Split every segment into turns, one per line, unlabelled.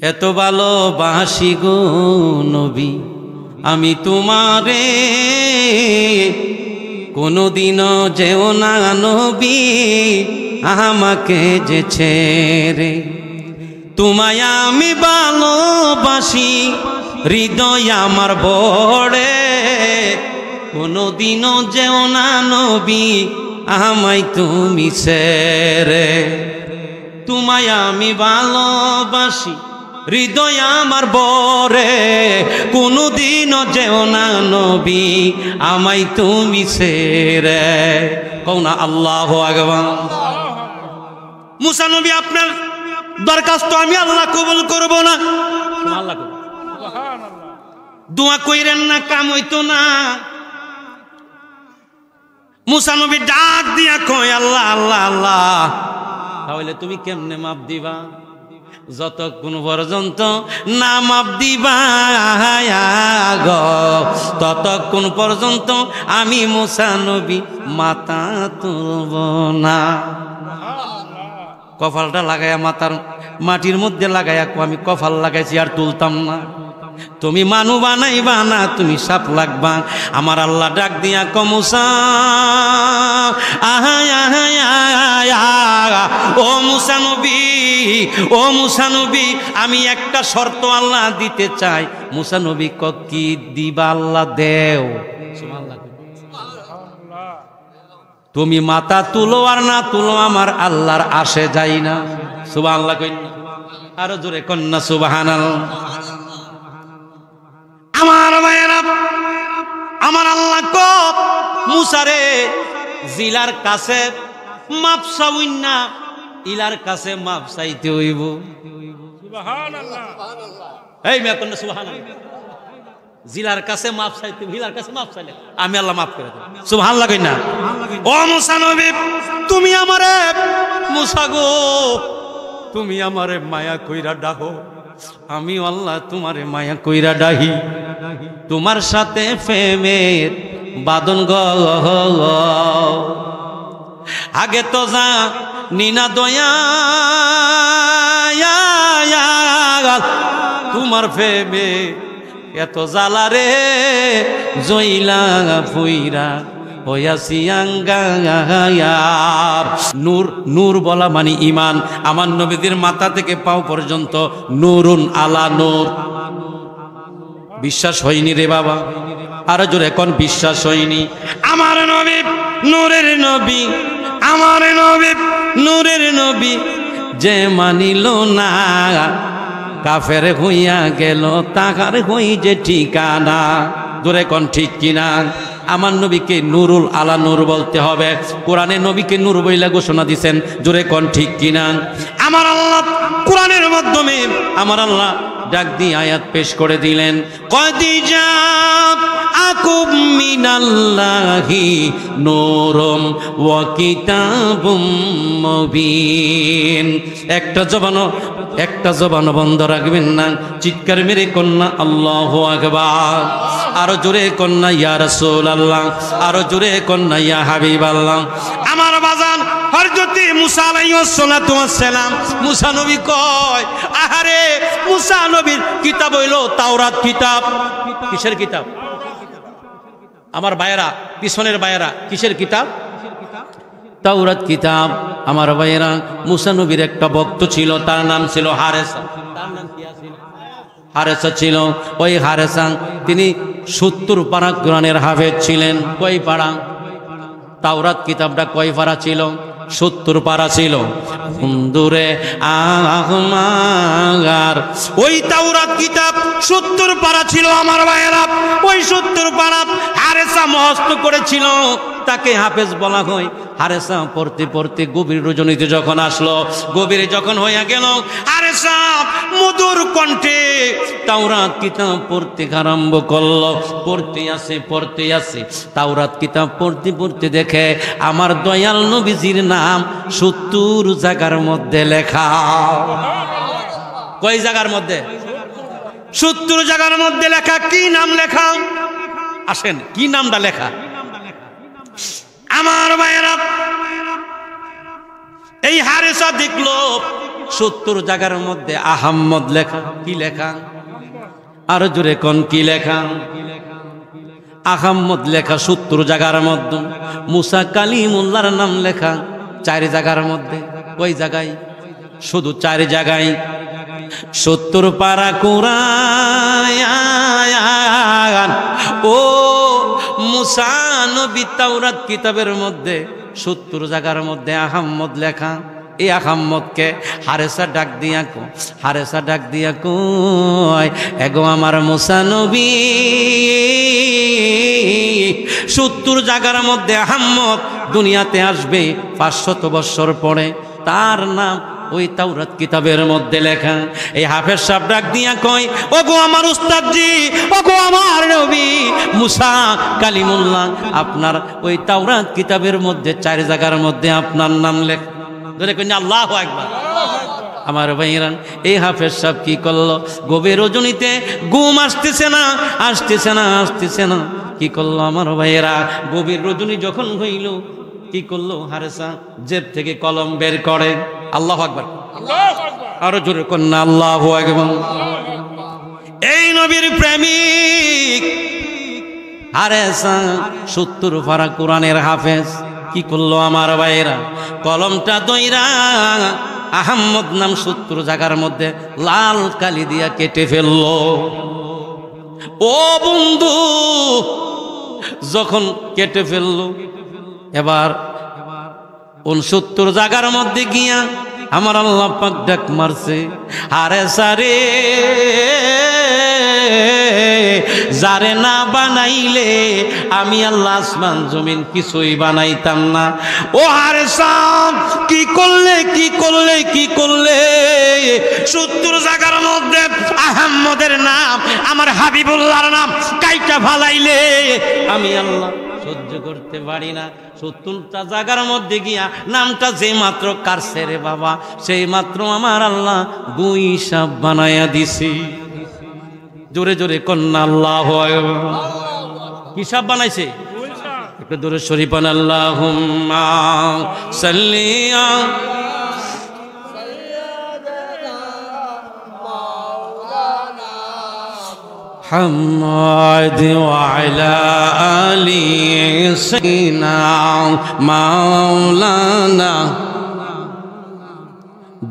এত ভালোবাসি গো নবী আমি তোমারে, কোনদিনও যেও না নবী আমাকে যে ছেড়ে। তোমায় আমি ভালোবাসি হৃদয় আমার ভরে, কোনদিনও যেও না নবী আমায় তুমি ছেড়ে। তোমায় আমি ভালোবাসি হৃদয় আমার ভরে, কোনদিনও যেও না নবী আমায় তুমি ছেড়ে। কও না আল্লাহু আকবার। মুসা নবী আপনার দরখাস্ত আমি আল্লাহ কবুল করব না। আল্লাহ দোয়া কইরেন না, কাম হইতো না। মুসা নবী ডাক দিয়া কয় আল্লাহ আল্লাহ আল্লাহ, তাহলে তুমি কেমনে মাপ দিবা? যতক্ষণ পর্যন্ত না মাপ দিবা গো, ততক্ষণ পর্যন্ত আমি মুসা নবী মাথা তুলব না। কপালটা লাগাইয়া মাথার মাটির মধ্যে লাগাইয়া আমি কপাল লাগাইছি, আর তুলতাম না। তুমি মানু বানাইবা না, তুমি সাপ লাগবা। আমার আল্লাহ ডাক দিয়া ক মুসা, ও মুসা নবী, ও মুসা নবী, আমি একটা শর্ত আল্লাহ দিতে চাই। মুসা নবী ক কি দিবা? আল্লাহ দেও। তুমি মাথা তুলো আর না তুলো আমার আল্লাহর আসে যাই না। সুবহানাল্লাহ কই না? আরো জোরে কন্যা সুবহানাল্লাহ। আমার ভাইয়েরা, আমার আল্লাহ কো মুসারে জিলার কাছে মাপ চাইন না, ইলার কাছে মাপ চাইতে হইব। সুবহানাল্লাহ। এই মেয়ে কন্যা সুবহানাল্লাহ। জিলার কাছে মাপ চাইতে, হিলার কাছে মাপ চাইলে আমি আল্লাহ মাফ করে দেব। সুবহানাল্লাহ কই না? ও মুসা নবী, তুমি আমারে মুসা গো, তুমি আমারে মায়া কইরা ডাকো, আমি আল্লাহ তোমারে মায়া কইরা ডাহি। তোমার সাথে প্রেমের বাঁধন গো, আগে তো যা নিনা দয়া, তোমার প্রেমে এত জ্বালা রে, জইলা ফুইরা হইয়াছি আঙ্গার। নূর, নূর বলা মানে ইমান। আমার নবীদের মাথা থেকে পাও পর্যন্ত নূরুন আলা নূর। বিশ্বাস হয়নি রে বাবা? আরো জোরে কোন বিশ্বাস হয়নি? আমার নবী নূরের নবী, আমার নবী নূরের নবী, যে মানিল না কাফের হইয়া গেল, তাহার হই যে ঠিকানা। জোরে কোন ঠিক কিনা? আমার নবীকে নুরুল আলা নূর বলতে হবে। কোরআনে নবীকে নূর বইলা ঘোষণা দিয়েছেন। জোরে কোন ঠিক কিনা? আমার আল্লাহ কোরআনের মাধ্যমে আমার আল্লাহ ডাক দিয়ে আয়াত পেশ করে দিলেন, কদিজা আকুম মিনাল্লাহি নূরুম ওয়া কিতাবুম মুবিন। একটা জবান বন্ধ রাখবেন না। চিৎকার মেরে কন্যা আল্লাহু আকবার। আরো জোরে কন্যা ইয়া রাসূলুল্লাহ, আরো জোরে কন্যা ইয়া হাবিবাল্লাহ। আমার বাজান হযরত মুসা আলাইহিস সালাতু ওয়াস সালাম, মুসা নবী কয়, আহারে মুসা নবীর কিতাব হইল তাওরাত কিতাব। কিসের কিতাব? আমার ভাইয়েরা, পিছনের ভাইয়েরা, কিসের কিতাব? তাওরাত কিতাব। আমার ভাইয়েরা, মুসা নবীর একটা ভক্ত ছিল, তার নাম ছিল হারেসা। তার নাম কি ছিল? হারেসা ছিল। ওই হারেসা তিনি 70 পারা কোরআনের হাফেজ ছিলেন। কয় পারা? তাওরাত কিতাবটা কয় পারা ছিল? 70 পারা ছিল। বন্ধুরে আমার ওই তাওরাত কিতাব 70 পারা ছিল। আমার ভাইয়েরা, ওই 70 পারা হারেসা মুখস্থ করেছিল, তাকে হাফেজ বলা হয়। হারেসা পড়তে পড়তে গভীর রজনীতে যখন আসলো, গভীরে যখন হইয়া গেল, হারেসা মধুর কণ্ঠে তাওরাত কিতাব পড়তে আরম্ভ করলো। পড়তে আসে তাওরাত কিতাব পড়তে পড়তে দেখে আমার দয়াল নবীজির নাম 70 জায়গার মধ্যে লেখা। কয় জায়গার মধ্যে? 70 জায়গার মধ্যে লেখা। কি নাম লেখা? আসেন, কি নামটা লেখা? আমার ভাইয়েরা, এই হারেসা দেখলো 70 জায়গার মধ্যে আহম্মদ লেখা। কি লেখা? আরো জোরে কোন কি লেখা? আহম্মদ লেখা 70 জায়গার মধ্যে। মুসা কালিমুল্লাহর নাম লেখা 4 জায়গার মধ্যে। ওই জায়গায় শুধু 4 জায়গায় 70 পারা কুরআন। ও মুসা নবী তাওরাত কিতাবের মধ্যে 70 জায়গার মধ্যে আহম্মদ লেখা। এই আহম্মদকে হারেসা ডাক দিয়া কয় এগো আমার মুসা নবী, 70 জায়গার মধ্যে আহম্মদ দুনিয়াতে আসবে 500 বছর পরে, তার নাম ওই তাওরাত কিতাবের মধ্যে লেখা। এই হাফেজ সাহেব ডাক দিয়া কয় ওগো আমার উস্তাদজি, ওগো আমার নবী মুসা কালিমুল্লাহ, আপনার ওই তাওরাত কিতাবের মধ্যে 4 জায়গার মধ্যে আপনার নাম লেখা। ধরে কই আল্লাহু আকবার। আমার ভাইরান, এই হাফেজ সাহেব কি করলো? গভীর রজনীতে ঘুম আসতেছে না, কি করলো আমার ভাইয়েরা? গভীর রজনী যখন হইল কি করলো? হারেসা জেব থেকে কলম বের করে। আল্লাহু আকবার, আরো জোরে কন্যা আল্লাহু আকবার। এই নবীর প্রেমিক হারেসা 70 পারা কোরআনের হাফেজ কি করলো আমার ভাইয়েরা? কলমটা দইরা আহম্মদ নাম 70 জায়গার মধ্যে লাল কালি দিয়া কেটে ফেললো। ও বন্ধু, যখন কেটে ফেললো এবার 69 জায়গার মধ্যে গিয়া আমার আল্লাহ পাক ডাক মারছে, আরে সারে যারে না বানাইলে আমি আল্লাহ আসমান জমিন কিছুই বানাইতাম না। ও আরে সাম কি করলে 70 জায়গার মধ্যে আহম্মদের নাম, আমার হাবিবুল্লাহর নাম কাইটা ফালাইলে আমি আল্লাহ সহ্য করতে পারি না। 70টা জায়গার মধ্যে গিয়া নামটা যে মাত্র কাটছে রে বাবা, সেই মাত্র আমার আল্লাহ গুই সাপ বানায়া দিছি। জোরে জোরে কন্যা আল্লাহু আকবার। কি সাপ বানাইছে? একটু দূরে শরীফ আল্লাহুম্মা সাল্লি محمد وعلى آل سيدنا مولانا।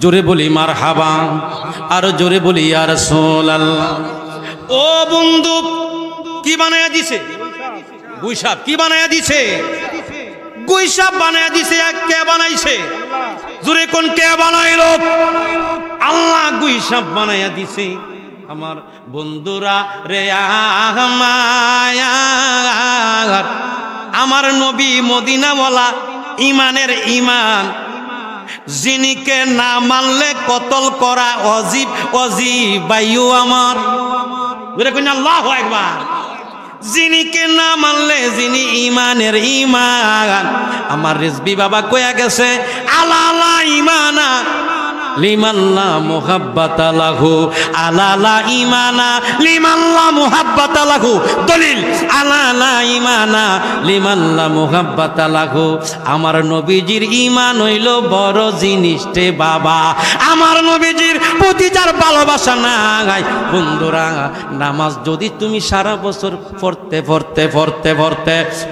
জোরে বলি মারহাবা, আর জোরে বলি ইয়া রাসূলুল্লাহ। ও বন্ধু, কি বানায়া দিছে? গুইসাপ। কি বানায়া দিছে? গুইসাপ বানায়া দিছে। কে বানাইছে? জোরে কোন কে বানাইলো? আল্লাহ গুইসাপ বানায়া দিছে। আমার বন্ধুরা রে আমার নবী মদিনাওয়ালা ইমানের ইমান, যিনিকে না মানলে কতল করা অজীব বাইয়ু আমার। আল্লাহু আকবার। যিনিকে না মানলে, যিনি ইমানের ইমান। আমার রিজবি বাবা কয়া গেছে আলালা ইমানা লিমাল্লা মুহাব্বাতা লাহু, আলালা ইমানা লিমাল্লা মুহাব্বাতা লাহু। দলিল আলালা ইমানা লিমাল্লা মুহাব্বাতা লাহু। আমার নবীজির ইমান হইল বড় জিনিস রে বাবা। আমার নবীজির প্রতি যার ভালোবাসা নাই, বন্ধুরা নামাজ যদি তুমি সারা বছর পড়তে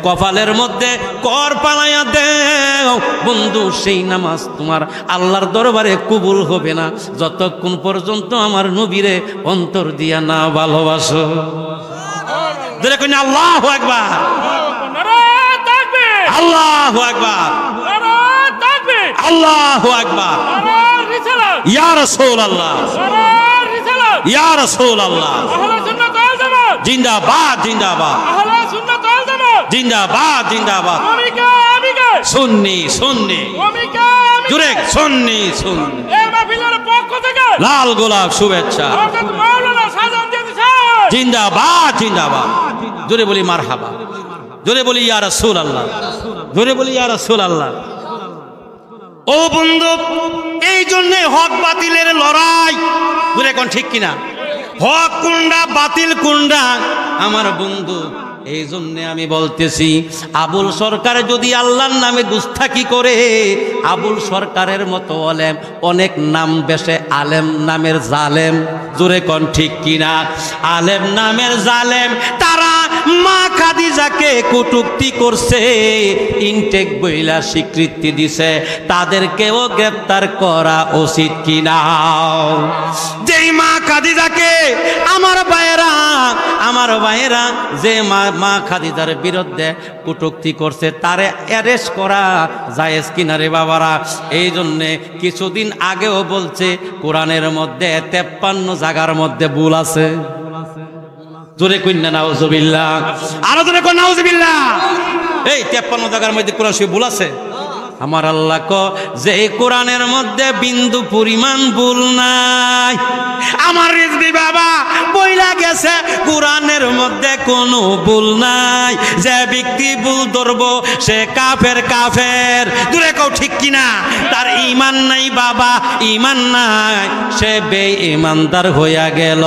কপালের মধ্যে কর পালাইয়া দেও বন্ধু, সেই নামাজ তোমার আল্লাহর দরবারে কবুল হবে না যতক্ষণ পর্যন্ত আমার নবীরে অন্তর দিয়া না ভালোবাসো। দেখুন আল্লাহু আকবার, আল্লাহু আকবার, আল্লাহু আকবার। ইয়া রাসূলুল্লাহ, ইয়া রাসূলুল্লাহ। জিন্দাবাদ, জিন্দাবাদ, জিন্দাবাদ, জিন্দাবাদ। সুন্নি সুন্নি জুরে সুন্নি সুন্নি। লাল গোলাপ শুভেচ্ছা। জিন্দাবাদ, জিন্দাবাদ। জোরে বলি মারহাবা, জোরে বলি ইয়া রাসূলুল্লাহ, জোরে বলি ইয়া রাসূলুল্লাহ। ও বন্ধু, এই জন্য হক বাতিলের লড়াই। জোরে কোন ঠিক কিনা? হক কোনটা, বাতিল কোনটা? আমার বন্ধু এই জন্য আমি বলতেছি আবুল সরকার যদি আল্লাহর নামে গুস্তাখি করে, আবুল সরকারের মতো আলেম অনেক নাম বেশে আলেম নামের জালেম, জোরে কোন ঠিক কিনা? আলেম নামের জালেম তারা মা খাদিজাকে কটূক্তি করছে, ইনটেক বইলা স্বীকৃতি দিছে, তাদেরকেও গ্রেফতার করা উচিত কিনা? যেই মা খাদিজাকে আমার ভাইয়েরা যে মা খাদিজার বিরুদ্ধে কটূক্তি করছে তারে অ্যারেস্ট করা জায়েজ কিনা রে বাবারা? এই জন্যে কিছুদিন আগেও বলছে কোরআনের মধ্যে 53 জায়গার মধ্যে ভুল আছে। জোরে কইনা নাউজুবিল্লাহ, আরো জোরে কই নাউজুবিল্লাহ। এই 53 জায়গার মধ্যে কোরআন শরীফ ভুল আছে? আমার আল্লাহ কো যে কোরআনের মধ্যে বিন্দু পরিমাণ ভুল নাই। আমার রিজভী বাবা বইলা গেছে কোরআনের মধ্যে কোনো ভুল নাই। যে ব্যক্তি ভুল ধরবো সে কাফের। দূরে কও ঠিক কিনা? তার ঈমান নাই বাবা, ঈমান নাই, সে বেঈমানদার হইয়া গেল।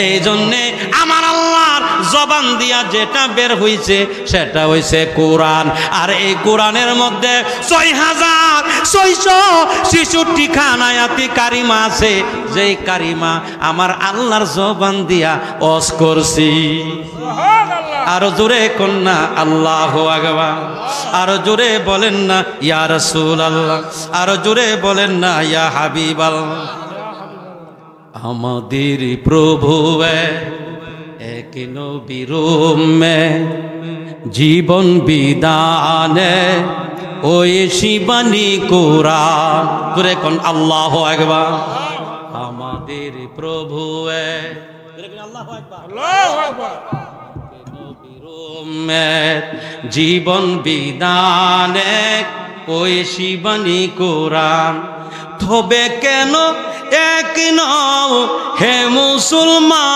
এই জন্যে আমার আল্লাহর জবান দিয়া যেটা বের হইছে সেটা হইছে কোরআন। আর এই কোরআনের মধ্যে 6666 খান আয়াতি কারিমা আছে, যেই কারিমা আমার আল্লাহর জবান দিয়া ওয়াজ করছি। আরো জোরে কন্যা আল্লাহু আকবার, আরো জোরে বলেন না ইয়া রাসূলুল্লাহ, আরো জোরে বলেন না ইয়া হাবিবাল্লাহ। আমাদের প্রভু এক নবীর উম্মত, জীবন বিধানে ওই শিবানী কোরআন। জোরে কোন আল্লাহু আকবার। আমাদের প্রভু আল্লাহু আকবার, আল্লাহু আকবার। জীবন বিধানে ওই শিবানী কোরআন, তবে কেন এক নও হে মুসলমান?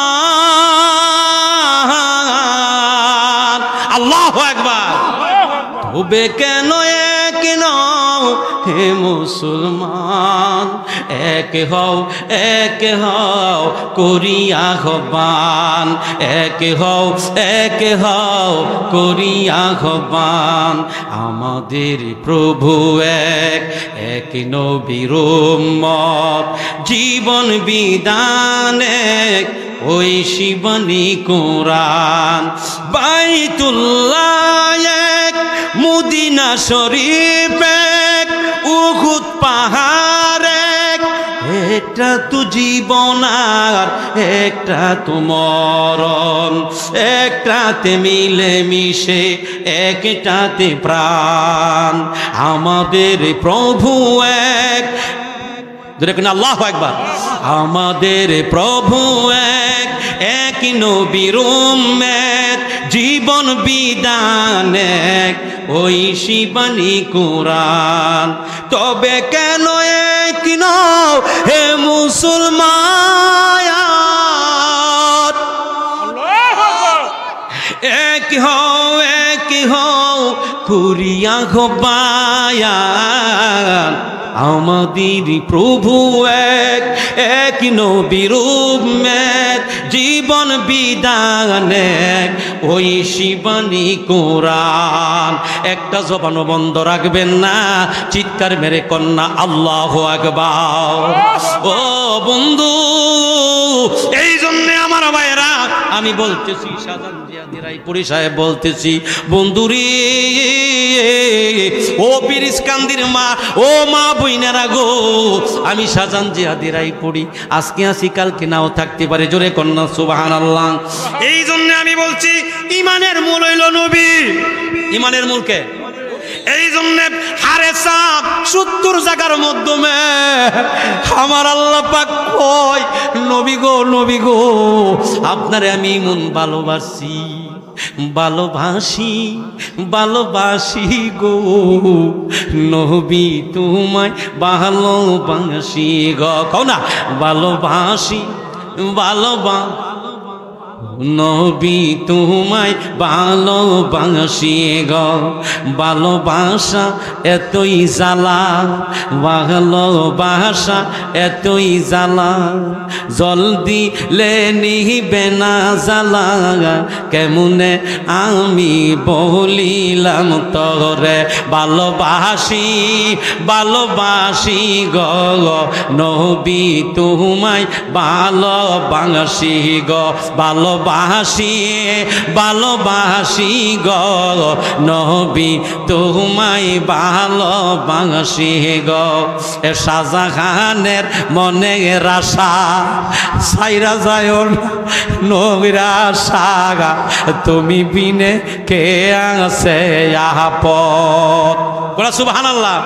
আল্লাহু আকবার। তবে কেন এক নও হে মুসলমান? এক হও করিয়া আহ্বান, এক হও করিয়া আহ্বান। আমাদের প্রভু এক নবীর উম্মত, জীবন বিধান এক ওই শিবানী কোরআন। বাইতুল্লাহ এক, মদিনা শরীফ এক, উহুদ পাহাড় এক, একটা তো জীবন আর একটা তো মরণ, একটাতে মিলে মিশে একটাতে প্রাণ। আমাদের প্রভু এক, দেখুন আল্লাহু আকবার। আমাদের প্রভু এক নবীর উম্মত, জীবন বিধান এক ওই শিবানী কোরআন। তবে কেন এক নও হে মুসলমান? এক হও করিয়া আহ্বান। আমাদের প্রভু এক নবীর উম্মত, জীবন বিধান এক ওই শিবানী কোরআন। একটা জবানও বন্ধ রাখবেন না, চিৎকার মেরে কন্যা আল্লাহু আকবার। ও বন্ধু, এই জন্য আমার ভাইরা আমি বলতেছি, শাহজাহান জিয়াদি রায়পুরী সাহেব বলতেছি, বন্ধুরে ও পিরিসকান্দির মা, ও মা বইনারা গো, আমি শাহজাহান জিয়াদি রায়পুরী, আজকে আসি কালকে নাও থাকতে পারে। জোরে কন্যা সুবহানাল্লাহ। এই জন্য আমি বলছি ইমানের মূল হইল নবী। ইমানের মূলকে এই জন্য হারে সাপ 70 জায়গার মাধ্যমে আমার আল্লাহ পাক কয়, নবী গো আপনারে আমি মন ভালোবাসি গো নবী, তোমায় ভালোবাসি গো। কও না ভালোবাসি নবী তোমায় ভালোবাসি গো, ভালোবাসা এতই জ্বালা, ভালোবাসা এতই জ্বালা, জল দিলে নিবে না জ্বালা, কেমনে আমি বলিলাম তোরে ভালোবাসি, ভালোবাসি গো, নবী তোমায় ভালোবাসি গো, ভালোবাসি, ভালোবাসি গো, নবী তোমায় ভালোবাসি গো। এ শাহজাহানের মনের আশা সাইরা যায় নবীর আশা, তুমি বিনে কে আছে আপদ। বলা সুবহানাল্লাহ।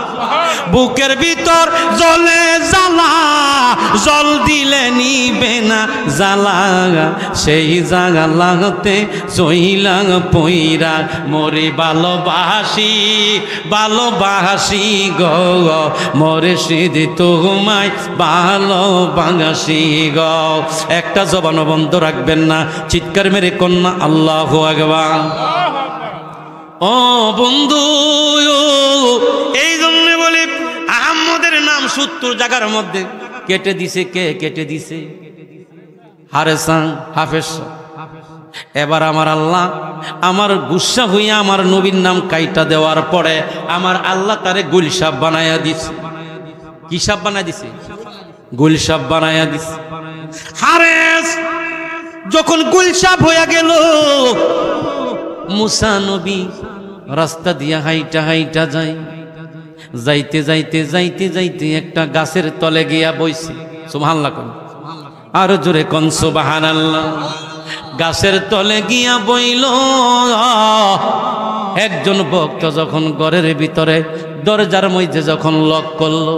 বুকের ভিতর জ্বলে জ্বালা, জল দিলে নিবে না জ্বালা, সেই জাগালাতে চইলা পইরা মরে ভালোবাসি, ভালোবাসি গো, মরে সিদ্ধি তোমায় ভালোবাসি গো। একটা জবান বন্ধ রাখবেন না, চিৎকার মেরে কন্যা আল্লাহু আকবার। ও বন্ধু, এই জন্য বলি আহম্মদের নাম 70 জায়গার মধ্যে কেটে দিছে। কে কেটে দিছে? হারেসা হাফেজ। এবার আমার আল্লাহ আমার গুসা হইয়া আমার নবীর নাম কাইটা দেওয়ার পরে আমার আল্লাহ তারে গুলশাব বানায়া দিছে। কি সাব বানায়া দিছে? গুলশাব বানায়া দিছে। হারেস যখন গুলশাব হইয়া গেল, মুসা নবী রাস্তা দিয়া হাইটা হাইটা যায়, যাইতে যাইতে যাইতে যাইতে একটা গাছের তলে গিয়া বইছে। সুবহানাল্লাহ কোন, আর জোরে কোন সুবহানাল্লাহ। গাছের তলে গিয়া বইল। একজন ভক্ত যখন ঘরের ভিতরে দরজার মধ্যে যখন লক করলো,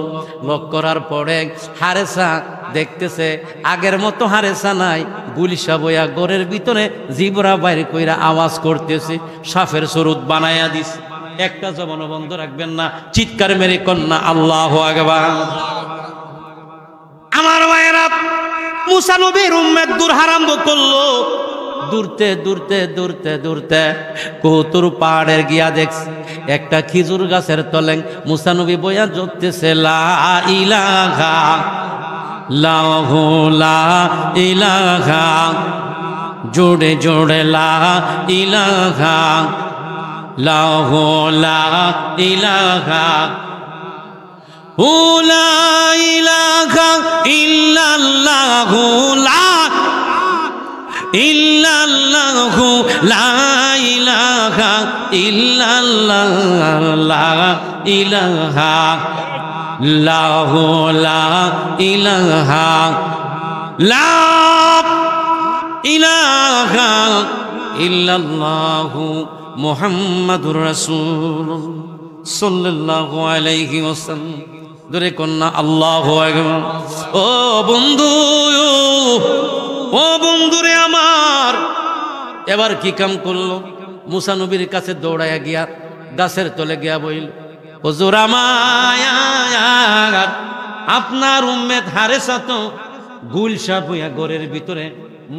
লক করার পরে হারেসা দেখতেছে আগের মতো হারেসা নাই, গুলিশা বইয়া ঘরের ভিতরে জিবরা বাইরে কইরা আওয়াজ করতেছে, সাফের সুরুত বানায়া দিছে। একটা জবান বন্ধ রাখবেন না, চিৎকার মেরে কন্যা আল্লাহু আকবার। আমার ভাইয়েরা, মুসা নবীর উম্মত দূর আরম্ভ করলো। দূরতে দূরতে দূরতে দূরতে কৌতুর পাহাড়ের গিয়া দেখছে একটা খেজুর গাছের তলে মুসা নবী বইয়া জপতেছে লা ইলাহা লাহু লা ইলাহা, জোড়ে জোড়ে লা ইলাহা লাহু লা ইলাহা, হু লা ইলাহা ইল্লাল্লাহু লা ইল্লাল্লাহু লা ইলাহা ইল্লাল্লাহ, লা ইলাহা লাহু লা ইলাহা লা ইলাহা ইল্লাল্লাহু মুহাম্মাদুর রাসূলুল্লাহ সাল্লাল্লাহু আলাইহি ওয়াসাল্লাম। দূরে কন্যা আল্লাহু আকবার। ও বন্ধু, ও বন্ধুরে আমার, এবার কি কাম করলো? মুসা নবীর কাছে দৌড়াইয়া গিয়া গাছের তলে গিয়া বইল, হুজুর আমার আপনার উম্মত হারেসা তো গুলশা বইয়া ঘরের ভিতরে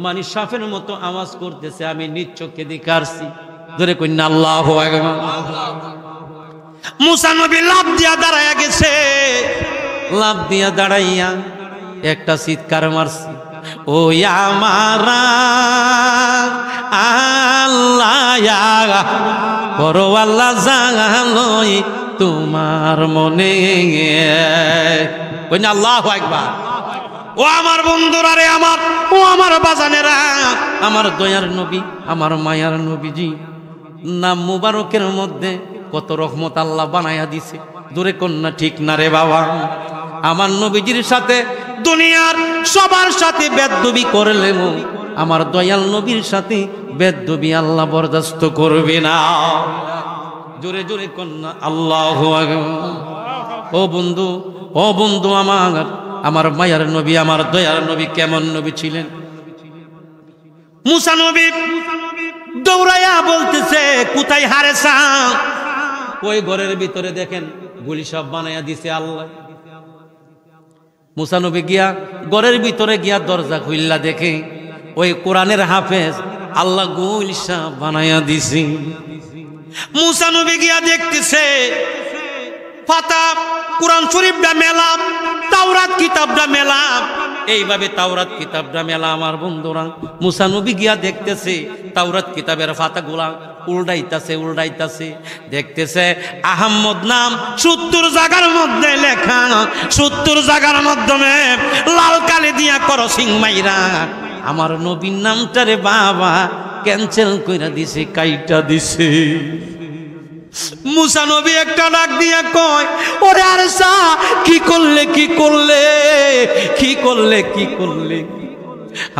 মানি সাফের মতো আওয়াজ করতেছে, আমি নিজ চোখে দেখে আসছি। ধরে কন্যা আল্লাহু আকবার। মুসা নবী লাফ দিয়া দাঁড়াইয়া গেছে, লাফ দিয়া দাঁড়াইয়া একটা চিৎকার মারছে, ও আমারা আল্লাহ করো আল্লাহ জানলই তোমার মনে। কইনা আল্লাহু আকবার। ও আমার বন্ধুরা রে আমার, ও আমার বাজানেরা, আমার দয়ার নবী, আমার মায়ার নবীজি নাম মুবারকের মধ্যে কত রহমত আল্লাহ বানায়া দিছে। দূরে কন্যা ঠিক না রে বাবা? আমার নবীজির সাথে দুনিয়ার সবার সাথে বেদবি করলেন, আমার দয়াল নবীর সাথে বেদবি আল্লাহ বরদাস্ত করবে না। জোরে জোরে কন্যা আল্লাহু আকবার। ও বন্ধু, ও বন্ধু আমার মায়ার নবী, আমার দয়ার নবী কেমন নবী ছিলেন? মুসা নবী দৌড়াইয়া বলতেছে, কোথায় হারেসা? ওই ঘরের ভিতরে দেখেন গুলি সব বানাইয়া দিছে আল্লাহ। মুসা নবী গিয়া ঘরের ভিতরে গিয়া দরজা খুললা, দেখে ওই কোরআনের হাফেজ আল্লাহ গোল সাপ বানাইয়া দিছি। মুসা নবী গিয়া দেখতেছে পাতা কোরআন শরীফটা মেলাম, তাওরাত কিতাবটা মেলাম, এইভাবে তাওরাত কিতাবটা মেলা। আমার বন্ধুরা, মুসা নবী গিয়া দেখতেছে তাওরাত কিতাবের পাতাগুলা উল্টাইতাছে, দেখতেছে আহম্মদ নাম 70 জায়গার মধ্যে লেখা, 70 জায়গার মাধ্যমে লাল কালি দিয়া করসিং মাইরা আমার নবীর নামটারে বাবা ক্যান্সেল কইরা দিছে, কাইটা দিছে। মুসা নবী একটা ডাক দিয়া কয়, ওরে আরসা কি করলে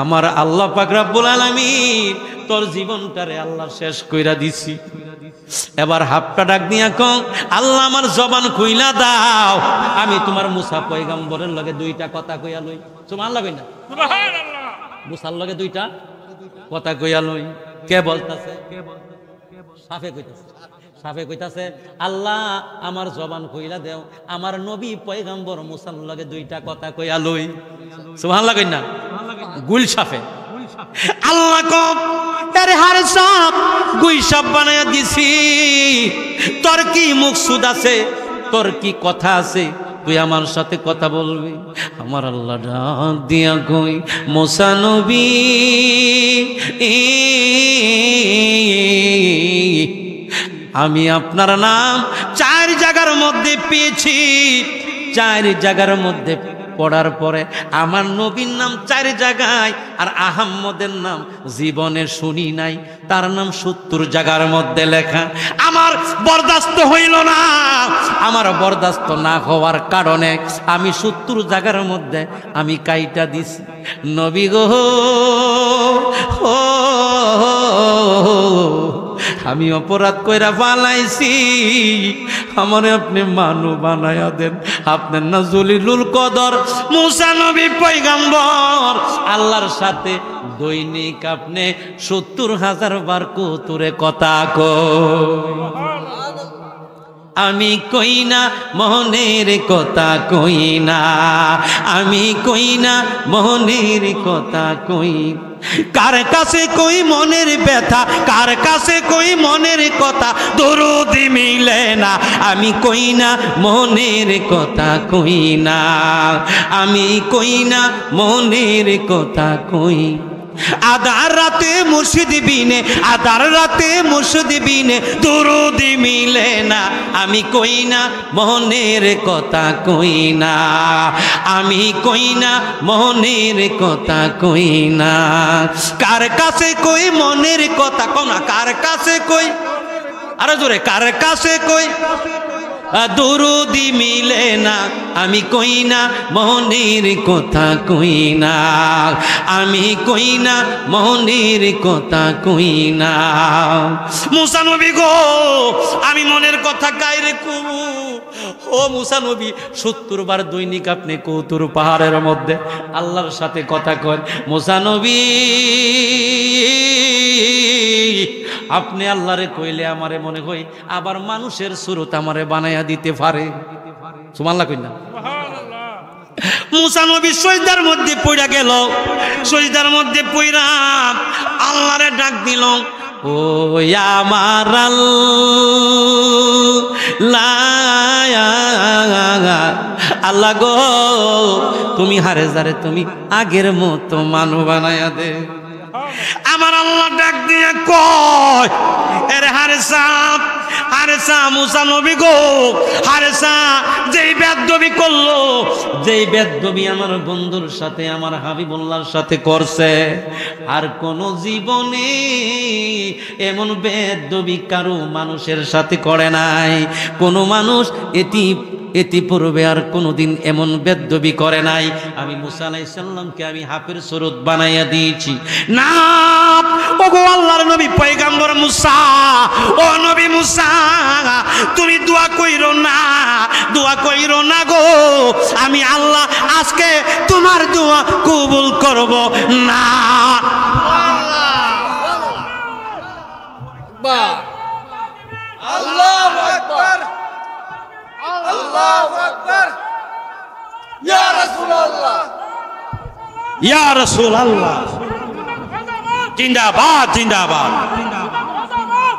আমার আল্লাহ পাক রব্বুল আলামিন তোর জীবনটারে আল্লাহ শেষ কইরা দিছি। এবার হাফটা ডাক দিয়া কয়, আল্লাহ আমার জবান খুইলা দাও, আমি তোমার মুসা পয়গম্বরের লগে 2টা কথা কইয়া লই। সুবহানাল্লাহ কই না? সুবহানাল্লাহ। মুসার লগে 2টা কথা কইয়া লই। কে বলতাছে? সাফে কইতাছে আল্লাহ আমার জবান কইলা দেও, আমার নবী পয়গম্বর মুসার লগে 2টা কথা কইয়া লই। সুবহানাল্লাহ কই না? গুল সাফে আল্লাহ কম আরে হারে সাপ গুই সাপ বানাইয়া দিছি, তোর কি মকসুদ আছে, তোর কি কথা আছে, তুই আমার সাথে কথা বলবি। আমার আল্লাহ ডাক দিয়া কই, মুসা নবী আমি আপনার নাম 4 জায়গার মধ্যে পেয়েছি, 4 জায়গার মধ্যে পড়ার পরে আমার নবীর নাম 4 জায়গায়, আর আহম্মদের নাম জীবনে শুনি নাই, তার নাম 70 জায়গার মধ্যে লেখা। আমার বরদাস্ত হইল না, আমার বরদাস্ত না হওয়ার কারণে আমি 70 জায়গার মধ্যে আমি কাইটা দিছি। নবী গো আমি অপরাধ কইরা পালাইছি, আমারে আপনি মানু বানায়া দেন। আপনার না জলিলুল কদর মুসা নবী পয়গম্বর, আল্লাহর সাথে দৈনিক আপনি 70,000 বার কতুরে কথা কই। আমি কই না মনের কথা কই না, আমি কই না মনের কথা কই, কার কাছে কই মনের ব্যথা, কার কাছে কই মনের কথা, দরুদ মিলে না। আমি কই না মনের কথা কই না, আমি কই না মনের কথা কই। আধার রাতে মুর্শিদ বিনে, আধার রাতে মুর্শিদ বিনে দরুদ মিলে না। আমি কই না মনের কথা কই না, আমি কই না মনের কথা কই না। কার কাছে কই মনের কথা কও না, কার কাছে কই, আরো জোরে, কার কাছে কই দরুদি মিলে না। আমি কই না মনের কথা কই না, আমি কই না মনের কথা কই না। মুসা নবী গো আমি মনের কথা কাইরে কব। ও মুসা নবী 70 বার দৈনিক আপনি কৌতুর পাহাড়ের মধ্যে আল্লাহর সাথে কথা কন। মুসা নবী আপনি আল্লাহরে কইলে আমারে মনে হয় আবার মানুষের সুরত আমারে বানাইয়া দিতে পারে। সুবহানাল্লাহ কই না? মুসা নবী সজদার মধ্যে পড়া গেল, সজদার মধ্যে পড়া আল্লাহরে ডাক দিল, ও আমার আল্লাহ গো তুমি হারে যারে তুমি আগের মতো মানু বানাইয়া দে। আমার আল্লাহ ডাক দিয়ে কয়, এরে হারেসা হারেসা মুসা নবী গো, হারেসা যেই বেদবি করলো, যেই বেদবি আমার বন্ধুর সাথে আমার হাবিবুল্লাহর সাথে করছে, আর কোন জীবনে এমন বেদবি কারো মানুষের সাথে করে নাই। কোন মানুষ এটি পূর্বে আর কোনোদিন এমন বেদবি করে নাই। আমি মুসা আলাইহিস সালামকে আমি হাফের সুরত বানাইয়া দিয়েছি। না ওগো আল্লাহর নবী পয়গম্বর মুসা, ও নবী মুসা তুমি দোয়া কইরো না, দোয়া কইরো না গো, আমি আল্লাহ আজকে তোমার দোয়া কবুল করব না।
আল্লাহু আকবার, আল্লাহু আকবার, ইয়া রাসূলুল্লাহ,
ইয়া রাসূলুল্লাহ। জিন্দাবাদ জিন্দাবাদ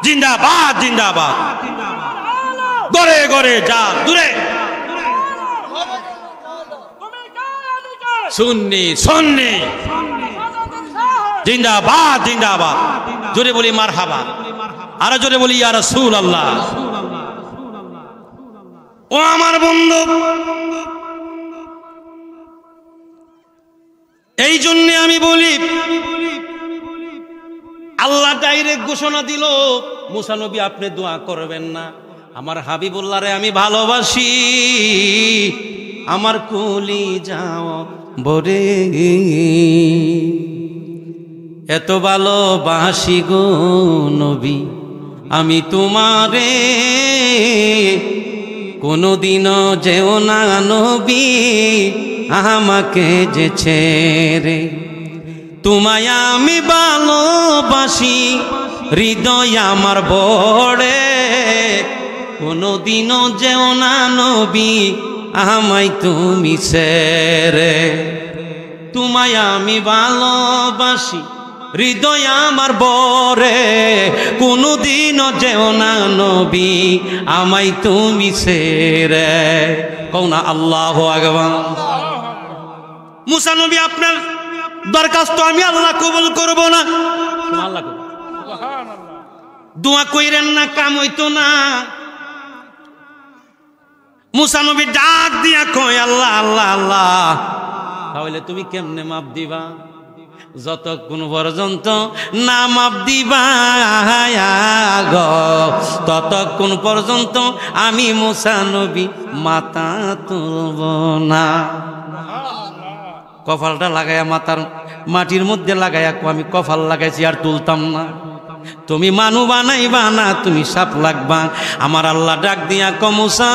জিন্দাবাদ জিন্দাবাদ গড়ে গড়ে যা দূরে সুন্নি সুন্নি জিন্দাবাদ জিন্দাবাদ জোরে বলি মারহাবা আর জোরে বলি ইয়া রাসূলুল্লাহ ও আমার বন্ধু এই জন্য আমি বলি আল্লাহ ডাইরেক্ট ঘোষণা দিল মুসা নবী আপনি দোয়া করবেন না আমার হাবিবুল্লাহ রে আমি ভালোবাসি আমার কুলি যাও বরে এত ভালোবাসি গো নবী আমি তোমারে কোনদিনও যেও না নবী আমাকে যে ছেড়ে তোমায় আমি ভালোবাসি হৃদয় আমার বড়ে কোনদিনও যেও না নবী আমায় তুমি ছেড়ে তোমায় আমি ভালোবাসি হৃদয় আমার বরে কোনদিনও যেও না নবী আমায় তুমি ছেড়ে কও না আল্লাহু আকবার মুসা নবী আপনার দরখাস্ত আমি আল্লাহ কবুল করব না আল্লাহ সুবহানাল্লাহ দোয়া কইরেন না কাম হইতো না মুসা নবী ডাক দিয়া কয় আল্লাহ আল্লাহ আল্লাহ তাহলে তুমি কেমনে মাপ দিবা যতক্ষণ পর্যন্ত না মাপ দিবা ততক্ষণ পর্যন্ত আমি মুসা নবী মাথা তুলব না কপালটা লাগায়া মাথার মাটির মধ্যে লাগায়া আমি কপাল লাগাইছি আর তুলতাম না তুমি মানু বানাইবা না তুমি সাপ লাগবা আমার আল্লাহ ডাক দিয়া কমুসা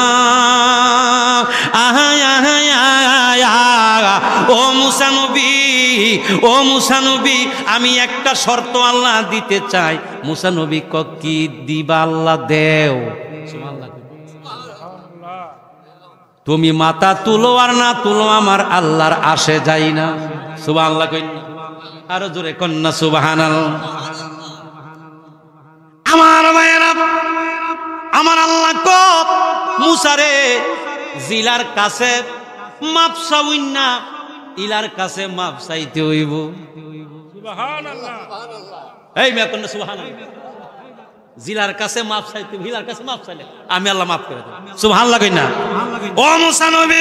ও মুসা নবী আমি একটা শর্ত আল্লাহ দিতে চাই মুসা নবী কি দিবা আল্লাহ দেও তুমি মাথা তুলো আর না তুলো আমার আল্লাহর আসে যাই না সুবহানাল্লাহ কই আরো জোরে কন্যা সুবহানাল্লাহ আমার ভাইয়েরা আমার আল্লাহ কব মুসারে জিলার কাছে মাপ চাইন না ইলার কাছে মাপ চাইতে হইব সুবহানাল্লাহ এই মে কন্যা সুবহানাল্লাহ জিলার কাছে মাপ চাইতে হিলার কাছে মাপ চাইলে আমি আল্লাহ মাফ করে দেব সুবহানাল্লাহ কই না ও মুসা নবী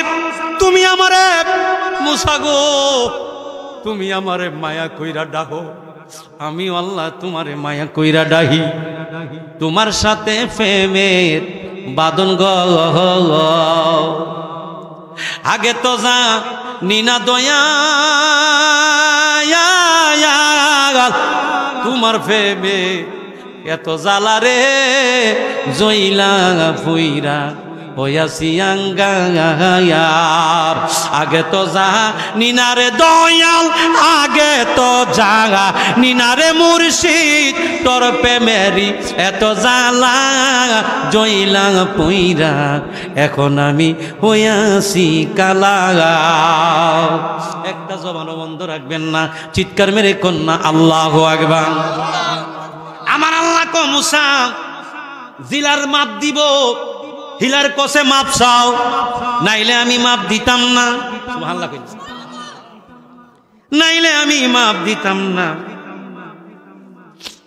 তুমি আমারে মুসা গো তুমি আমারে মায়া কইরা ডাকো আমি আল্লাহ তোমারে মায়া কইরা ডাহি তোমার সাথে প্রেমের বাদন গো আগে তো যা নিনা দয়া তোমার প্রেমে এত জ্বালা রে জইলা ফুইরা হইয়াছি আঙ্গায়ার আগে তো যা নিনারে দয়াল আগে তো জাগা নিনারে মুর্শিদ তোর প্রেমেরি এত জ্বালা জইলা পুইরা এখন আমি হইয়াছি কালা একটা জবানও বন্ধ রাখবেন না চিৎকার মেরে কন্যা আল্লাহু আকবার আমার আল্লাহ কো মুসা জিলার মাপ দিব হিলার কসে মাপ চাও নাইলে আমি মাপ দিতাম না সুবহানাল্লাহ কইছে নাইলে আমি মাপ দিতাম না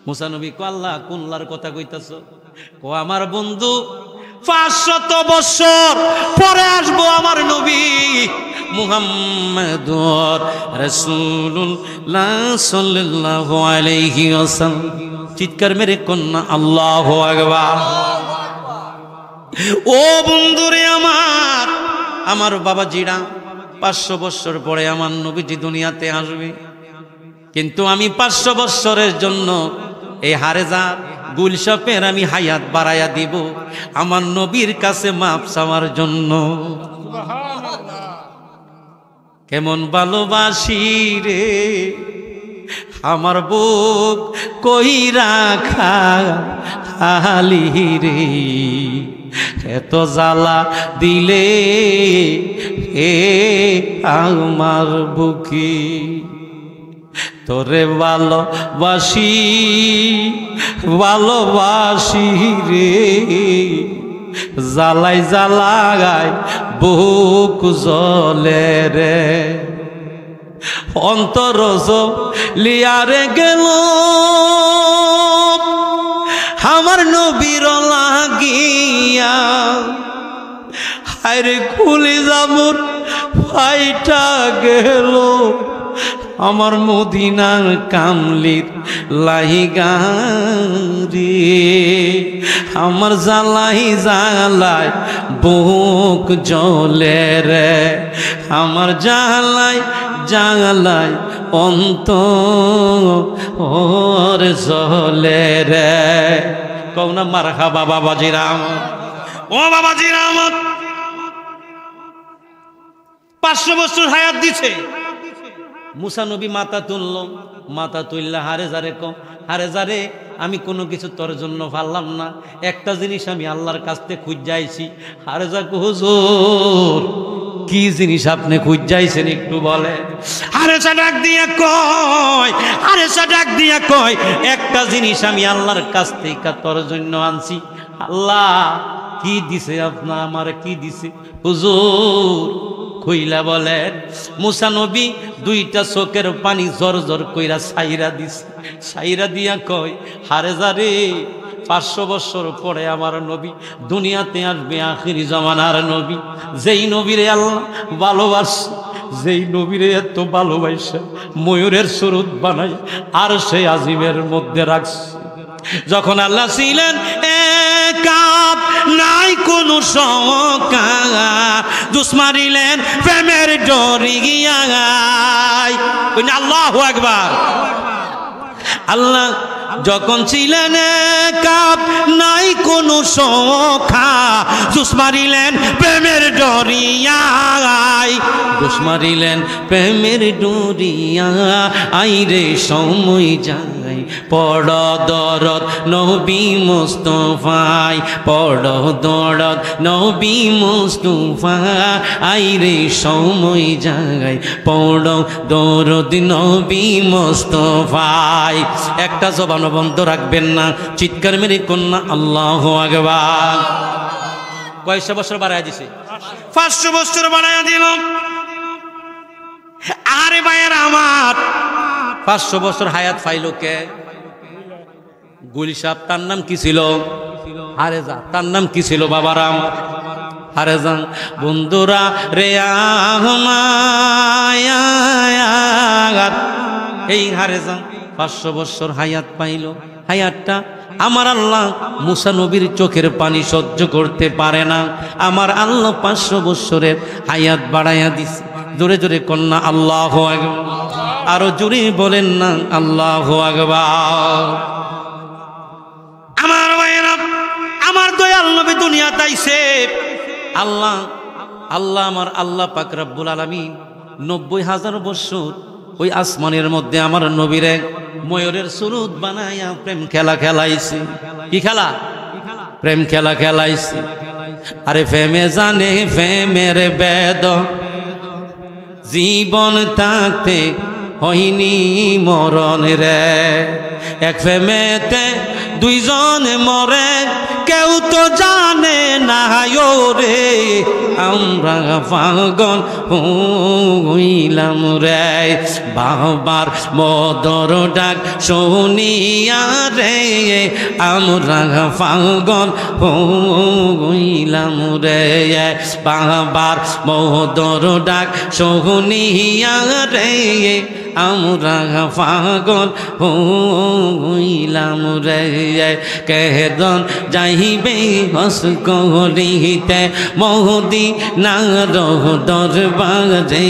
মুসা নবী কো আল্লাহ কোনলার কথা কইতাছো কো আমার বন্ধু 500 বছর পরে আসবো আমার নবী মুহাম্মাদুর রাসূলুল্লাহ সাল্লাল্লাহু আলাইহি ওয়াসাল্লাম চিৎকার মেরে কন্যা আল্লাহু আকবার ও বন্ধুরে আমার বাবা জিরা 500 বছর পরে আমার নবীজি দুনিয়াতে আসবে কিন্তু আমি 500 বছরের জন্য এই হারেজাত গুলশপের আমি হায়াত বাড়ায়া দিব আমার নবীর কাছে মাপ চাওয়ার জন্য সুবহানাল্লাহ কেমন ভালোবাসি রে আমার বুক কই রাখা হালি রে এত জ্বালা দিলে এ আমার বুকে তোরে ভালোবাসি ভালোবাসি রে, জ্বালাই জ্বালাই বুক জ্বলে রে, অন্তর লিয়ারে গেল আমার নবীর লাগিয়া, হায়রে খুলে যাবর ফাইটা গেল আমার মদিনার কামলির লাইগা রে, আমার জ্বালাই জ্বালাই বুক জ্বলে রে, আমার জ্বালাই জ্বালাই অন্তর জ্বলে রে। কও না মারহাবা বাবাজি রহমত। ও বাবাজি রহমত 500 বছর হায়াত দিছে। মুসা নবী মাথা তুলল, মাথা তুললা হারে যারে কম, হারে যারে আমি কোনো কিছু তোর জন্য পারলাম না, একটা জিনিস আমি আল্লাহর কাছ থেকে খুঁজ যাইছি। হারে যা হুজুর কি জিনিস আপনি খুঁজ যাইছেন একটু বলে। হারে যা ডাক দিয়া কয়, হারে যা ডাক দিয়া কয় একটা জিনিস আমি আল্লাহর কাছ থেকে তোর জন্য আনছি। আল্লাহ কি দিছে আপনার, আমার কি দিছে হুজুর কইলা বলেন। মুসা নবী 2টা চোখের পানি জর জর কইরা ছাইরা দিছে, ছাইরা দিয়া কয় হারে যারে 500 বছর পরে আমার নবী দুনিয়াতে আসবে, আখিরি জামানার নবী, যেই নবীরে আল্লাহ ভালোবাসে, যেই নবীরে এত ভালোবাসে ময়ূরের সুরত বানাই আর সেই আজিমের মধ্যে রাখছে। যখন আল্লাহ ছিলেন একাপ নাই কোন সকা, দুস মারিলেন প্রেমের ডরি গিয়াই। আল্লাহু আকবার। আল্লাহ যখন ছিলেন একাপ নাই কোন সখা, দুস মারিলেন প্রেমের ডরিয়াই, দুস মারিলেন প্রেমের ডরিয়া। আইরে সময় যাই পড় দরদ নবী মুস্তাফায়, পড় দরদ নবী মুস্তাফা। আইরে সময় যাই পড় দরদ নবী মুস্তাফায়। একটা জবান বন্ধ রাখবেন না, চিৎকার মেরে কন্যা আল্লাহু আকবার। কয়শো বছর বাড়ায় দিছে? 500 বছর বাড়ায় দিল। আরে ভাইয়ের আমার 500 বছর হায়াত পাইল কে? গুলি সাহেব তার নাম কি ছিল? হারেজা। তার নাম কি ছিল বাবারা আমার? হারেজা। বন্ধুরা রে আমার এই হারেজা 500 বছর হায়াত পাইল। হায়াতটা আমার আল্লাহ মুসা নবীর চোখের পানি সহ্য করতে পারে না, আমার আল্লাহ 500 বছরের হায়াত বাড়াইয়া দিছে। জোরে জোরে কন্যা আল্লাহু আকবার। আরো জোরে বলেন না আল্লাহু আকবার। আমার ভাইয়েরা, আমার দয়াল নবী দুনিয়াতে আইছে। আল্লাহ আল্লাহ আমার আল্লাহ পাক রব্বুল আলামিন 90,000 বছর ওই আসমানের মধ্যে আমার নবীরে ময়ূরের সুরত বানাইয়া প্রেম খেলা খেলাইছে। কি খেলা? প্রেম খেলা খেলাইছে। আরে প্রেমে জানে প্রেমের বেদ, জীবন থাকতে হয়নি মরণ রে। এক প্রেমেতে 2 জন মরে, কেউ তো জানে না রে। আমরা পাগল হইলাম রে, বাবার মদর ডাক শুনিয়া রে। আমরা পাগল হইলাম রে, বাবার মদর ডাক শুনিয়া রে। আমরা পাগল হইলাম রে। কেদন যাইবে হস করিতে মদিনার দরবারে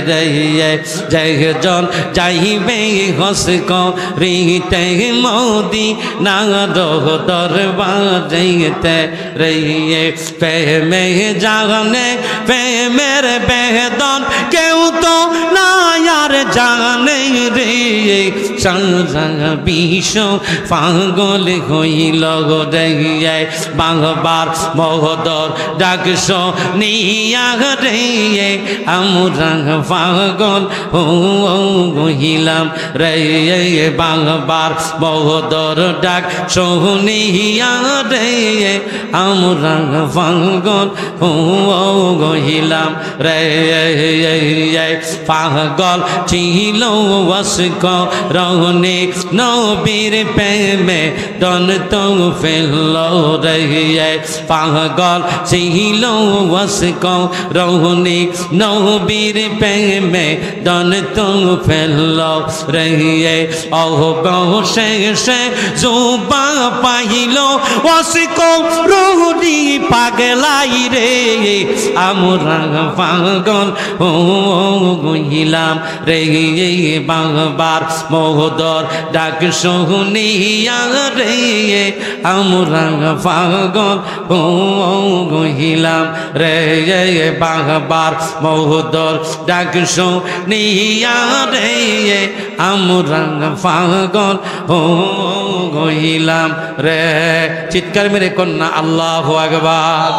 রে। যেজন যাইবে হস করিতে মদিনার দরবারে রে। প্রেমে জানে প্রেমের বেদন কেউ তো না আর জানে রে। সারা বিশ্ব পাগল হইল রে বাংলার মহোদর ডাক শুনিয়া রে আমরা পাগল হইলাম রে বাংলার মহোদর ডাক শুনিয়া রে আমরা পাগল হইলাম রে পাগল ছিল ওয়াসক রহনে নবীর প্রেমে দন তো ফেলল রে পাগল ছিল ওয়াসক রহনে নবীর প্রেমে দন তো ফেলল রে অবশেষে জুবা পাইল ওয়াসক রহনি পাগলাই রে আমরা পাগল হইলাম রে বাংলার মহোদর ডাক শুনিয়া রে আমরা পাগল হইলাম রে বাংলার মহোদর ডাক শুনিয়া রে আমরা পাগল হইলাম রে। চিৎকার মেরে কন্যা আল্লাহু আকবার।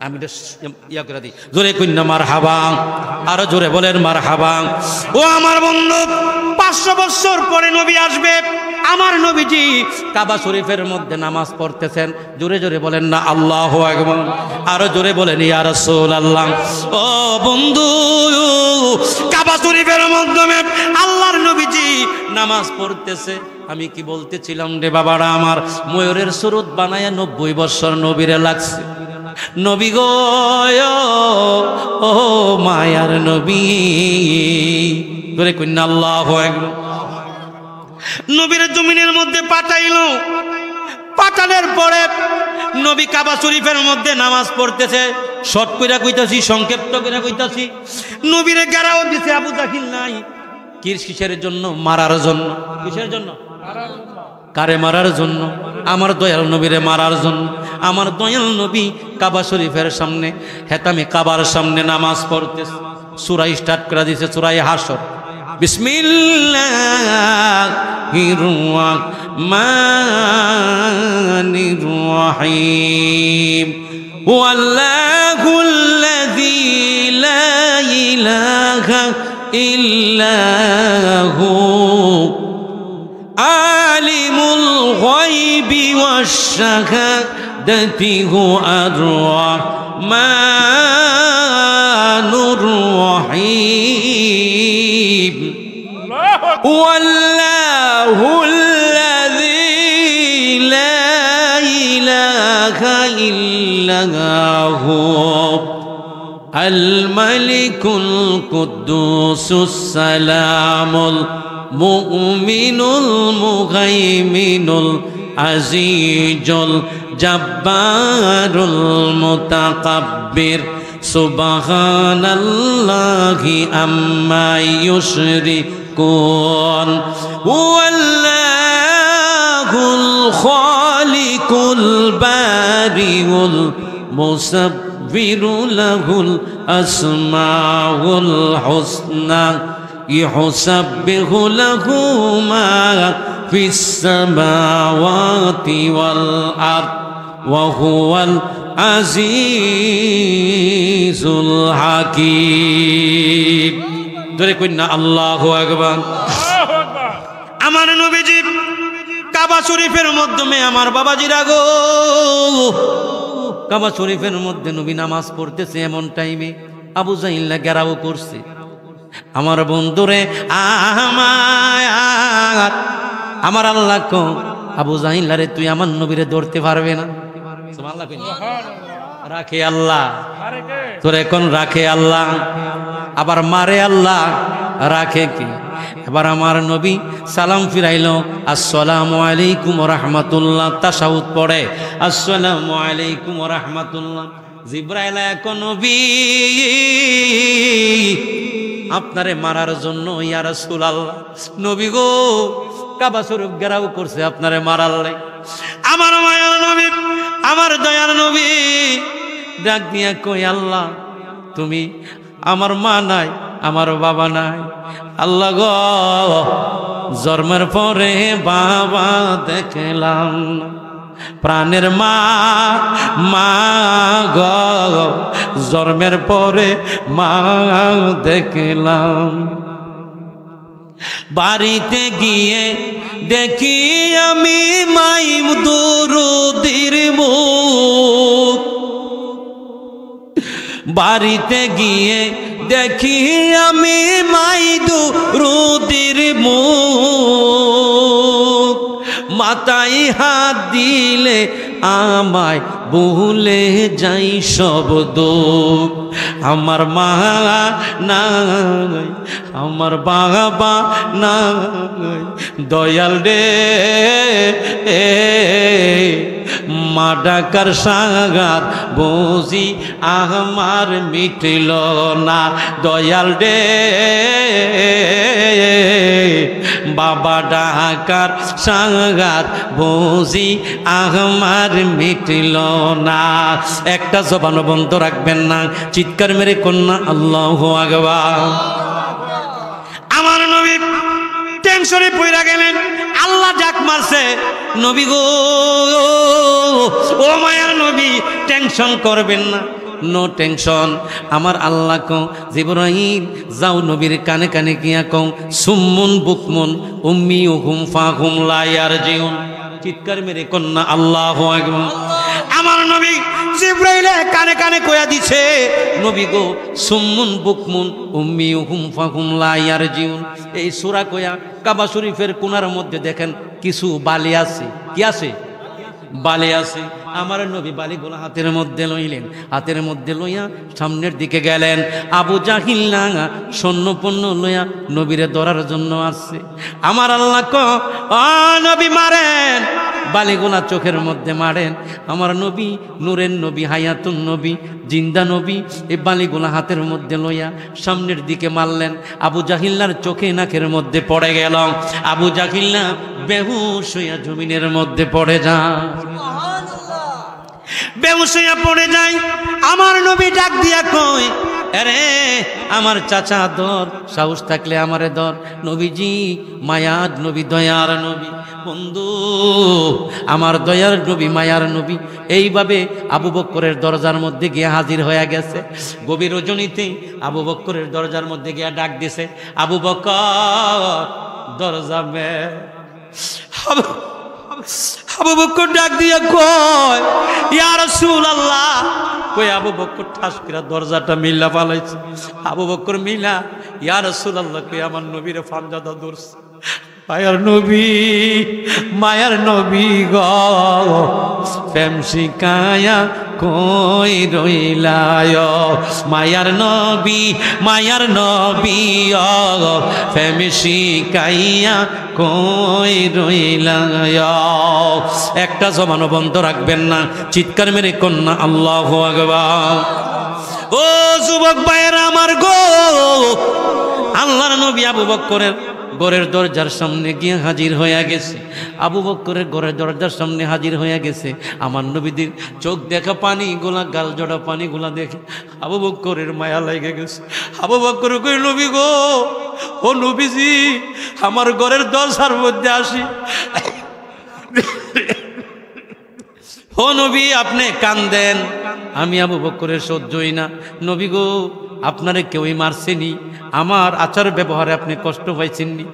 আমি ইয়া করে দিই জোরে কন্যা মারহাবা, আরো জোরে বলেন মারহাবা। ও আমার বন্ধু, 500 বছর পরে নবী আসবে। আমার নবীজি কাবা শরীফের মধ্যে নামাজ পড়তেছেন। জোরে জোরে বলেন না আল্লাহু আকবার, আরো জোরে বলেন ইয়া রাসূলুল্লাহ। ও বন্ধু, কাবা শরীফের মাধ্যমে আল্লাহর নবীজি নামাজ পড়তেছে। আমি কি বলতেছিলাম রে বাবারা আমার, ময়ূরের সুরত বানায়া 90 বছর নবীরে লাগছে। নবী গো ও মায়ার নবী, ধরে কন্যা আল্লাহু আকবার। নবীর জমিনের মধ্যে পাঠাইলো। পাঠানোর পরে নবী কাবা শরীফের মধ্যে নামাজ পড়তেছে। শর্ট কইরা কইতাছি, সংক্ষিপ্ত কইরা কইতাছি। নবীরে গেরাও দিছে আবু জাহিল নাই। কিসের জন্য? মারার জন্য। কিসের জন্য? কারে মারার জন্য? আমার দয়াল নবীরে মারার জন্য। আমার দয়াল নবী কাবা শরীফের সামনে, হেতামে কাবার সামনে নামাজ পড়তেছে। সূরা স্টার্ট করে দিয়েছে, সূরা হাশর। বিসমিল্লাহির রহমানির রহিম। ওয়াল্লাহুল্লাযী লা ইলাহা ইল্লা হু আলিমুল গায়বি ওয়াশ শাহাদাতি হুয়ার রাহমানুর রহিম। ওয়াল্লাহুল্লাযী লা ইলাহা ইল্লা হু আল মালিকুল কুদ্দুসুস সালামুল মুমিনুল মুহাইমিনুল আজিজুল জাব্বারুল মুতাকাব্বির সুবহানাল্লাহি আম্মা ইউশরিকুন। ওয়াল্লাহুল খালিকুল বারিউল মুসাব্বিরু লাহুল আসমাউল হুসনা ইউসাব্বিহু লাহু মা ফিস সামাওয়াতি ওয়াল আরদ ওয়া হুয়াল আজিজুল হাকীম। ধরে কইনা আল্লাহু আকবার। আমার নবীজি কাবা শরীফের মাধ্যমে, আমার বাবাজিরা গো, কাবা শরীফের মধ্যে নবী নামাজ পড়তেছে। এমন টাইমে আবু জাহিল ঘেরাও করছে। আমার বন্ধুরে আমার আল্লাহ কো, আবু জাহিল রে তুই আমার নবীরে ধরতে পারবে না। সুবহানাল্লাহ কইনা। রাখে আল্লাহ, তোর এখন রাখে আল্লাহ, আবার মারে আল্লাহ, রাখে কি? এবার আমার নবী সালাম ফিরাইল, আসসালামু আলাইকুম ওয়া রাহমাতুল্লাহ। তাশাহুদ পড়ে, আসসালামু আলাইকুম ওয়া রাহমাতুল্লাহ। জিবরাইল এখন নবী আপনারে মারার জন্য, ইয়া রাসূলুল্লাহ। নবী গো, কাবা শরীফ ঘেরাও করছে, আপনারে মারার লাই। আমার মায়ার নবী, আমার দয়ার নবী ডাক দিয়া কই, আল্লাহ তুমি, আমার মা নাই, আমার বাবা নাই। আল্লাহ গো, জন্মের পরে বাবা দেখলাম না, প্রাণের মা মা গো, জন্মের পরে মা দেখলাম। বাড়িতে গিয়ে দেখি আমি মাই দুরুদির মুখ, বাড়িতে গিয়ে দেখি আমি মাই দুরুদির মুখ, মাথায় হাত দিলে আমায় ভুলে যাই সব দুঃখ। আমার মা নাই, আমার বাবা নাই, দয়াল রে মা ডাকার সাগাত বুঝি আমার মিটল না, দয়াল রে বাবা ডাকার সাগাত বুঝি আমার মিটল না। একটা জবান বন্ধ রাখবেন না, চিৎকার মেরে কন্যা আল্লাহু আকবার। আমার নবী টেনশনে পড়ে গেলেন, আল্লাহ ডাক মারছে, নবী গো, ও মায়ার নবী টেনশন করবেন না, নো টেনশন। আমার আল্লাহ কও জিবরাইল যাও নবীর কানে কানে গিয়া কও সুম্মুন বুকমুন উম্মি হুম ফাহুম লা ইয়ারজিউন। চিৎকার মেরে কন্যা আল্লাহু আকবার। আমার নবী জিবরাইলে কানে কানে কয়া দিছে, নবী গো সুম্মুন বুকমুন উম্মি হুম ফাহুম লা ইয়ারজিউন। এই সূরা কয়া কাবা শরীফের কোণার মধ্যে দেখেন কিছু বালি আছে, কি আছে? বালি আছে। আমার নবী বালিগুলো হাতের মধ্যে লইলেন, হাতের মধ্যে লইয়া সামনের দিকে গেলেন। আবু জাহিল না সৈন্যপন্ন লইয়া নবীরে ধরার জন্য আসছে। আমার আল্লাহ ক নবী মারেন, বালিগুলা চোখের মধ্যে মারেন। আমার নবী নূরের নবী, হায়াতুন নবী, জিন্দা নবী, এই বালিগুলা হাতের মধ্যে লইয়া সামনের দিকে মারলেন। আবু জাহিল্লার চোখে নাকের মধ্যে পড়ে গেল। আবু জাহিল্লা বেহুশ হইয়া জমিনের মধ্যে পড়ে যায়, বেহুশ হইয়া পড়ে যায়। আমার নবী ডাক দিয়া কই, আরে আমার চাচা ধর, সাহস থাকলে আমারে ধর। নবীজি মায়ার নবী, দয়ার নবী, বন্ধু আমার দয়ার নবী, মায়ার নবী এইভাবে আবু বক্করের দরজার মধ্যে গিয়ে হাজির হয়ে গেছে। গভীর রজনীতে আবু বক্করের দরজার মধ্যে গিয়ে ডাক দিছে, আবু বক্কর দরজা মে। আবু বক্কর ডাক দিয়া কয় ইয়া রাসূলুল্লাহ। কই আবু বক্কর ঠাস করে দরজাটা মিল্লা পালাইছে। আবু বক্কর মিলা ইয়া রাসূলুল্লাহ কই আমার নবীরে ফানজাদা ধরছে। মায়ার নবী, মায়ার নবী গো, প্রেম শিকায়া কই রইলায়। মায়ার নবী, মায়ার নবী ও, প্রেম শিকাইয়া কই রইলায়। একটা জবানও বন্ধ রাখবেন না, চিৎকার মেরে কন্যা আল্লাহু আকবার। ও যুবক ভাইয়েরা আমার গো, আল্লাহর নবী আবু বক্করের ঘরের দরজার সামনে গিয়ে হাজির হয়ে গেছে। আবু বক্করের ঘরের দরজার সামনে হাজির হয়ে গেছে। আমার নবীদের চোখ দেখা পানিগুলা, গাল জড়া পানিগুলা দেখে আবু বক্করের মায়া লেগে গেছে। আবু বক্কর কই নবী গো, ও নবীজি আমার ঘরের দরজার মধ্যে আসি। ও নবী আপনি কান্দেন, আমি আবু বক্করের সহ্যই না। নবী গো আপনারে কেউই মারছেনি, আমার আচার ব্যবহারে আপনি কষ্ট পাইছেননি।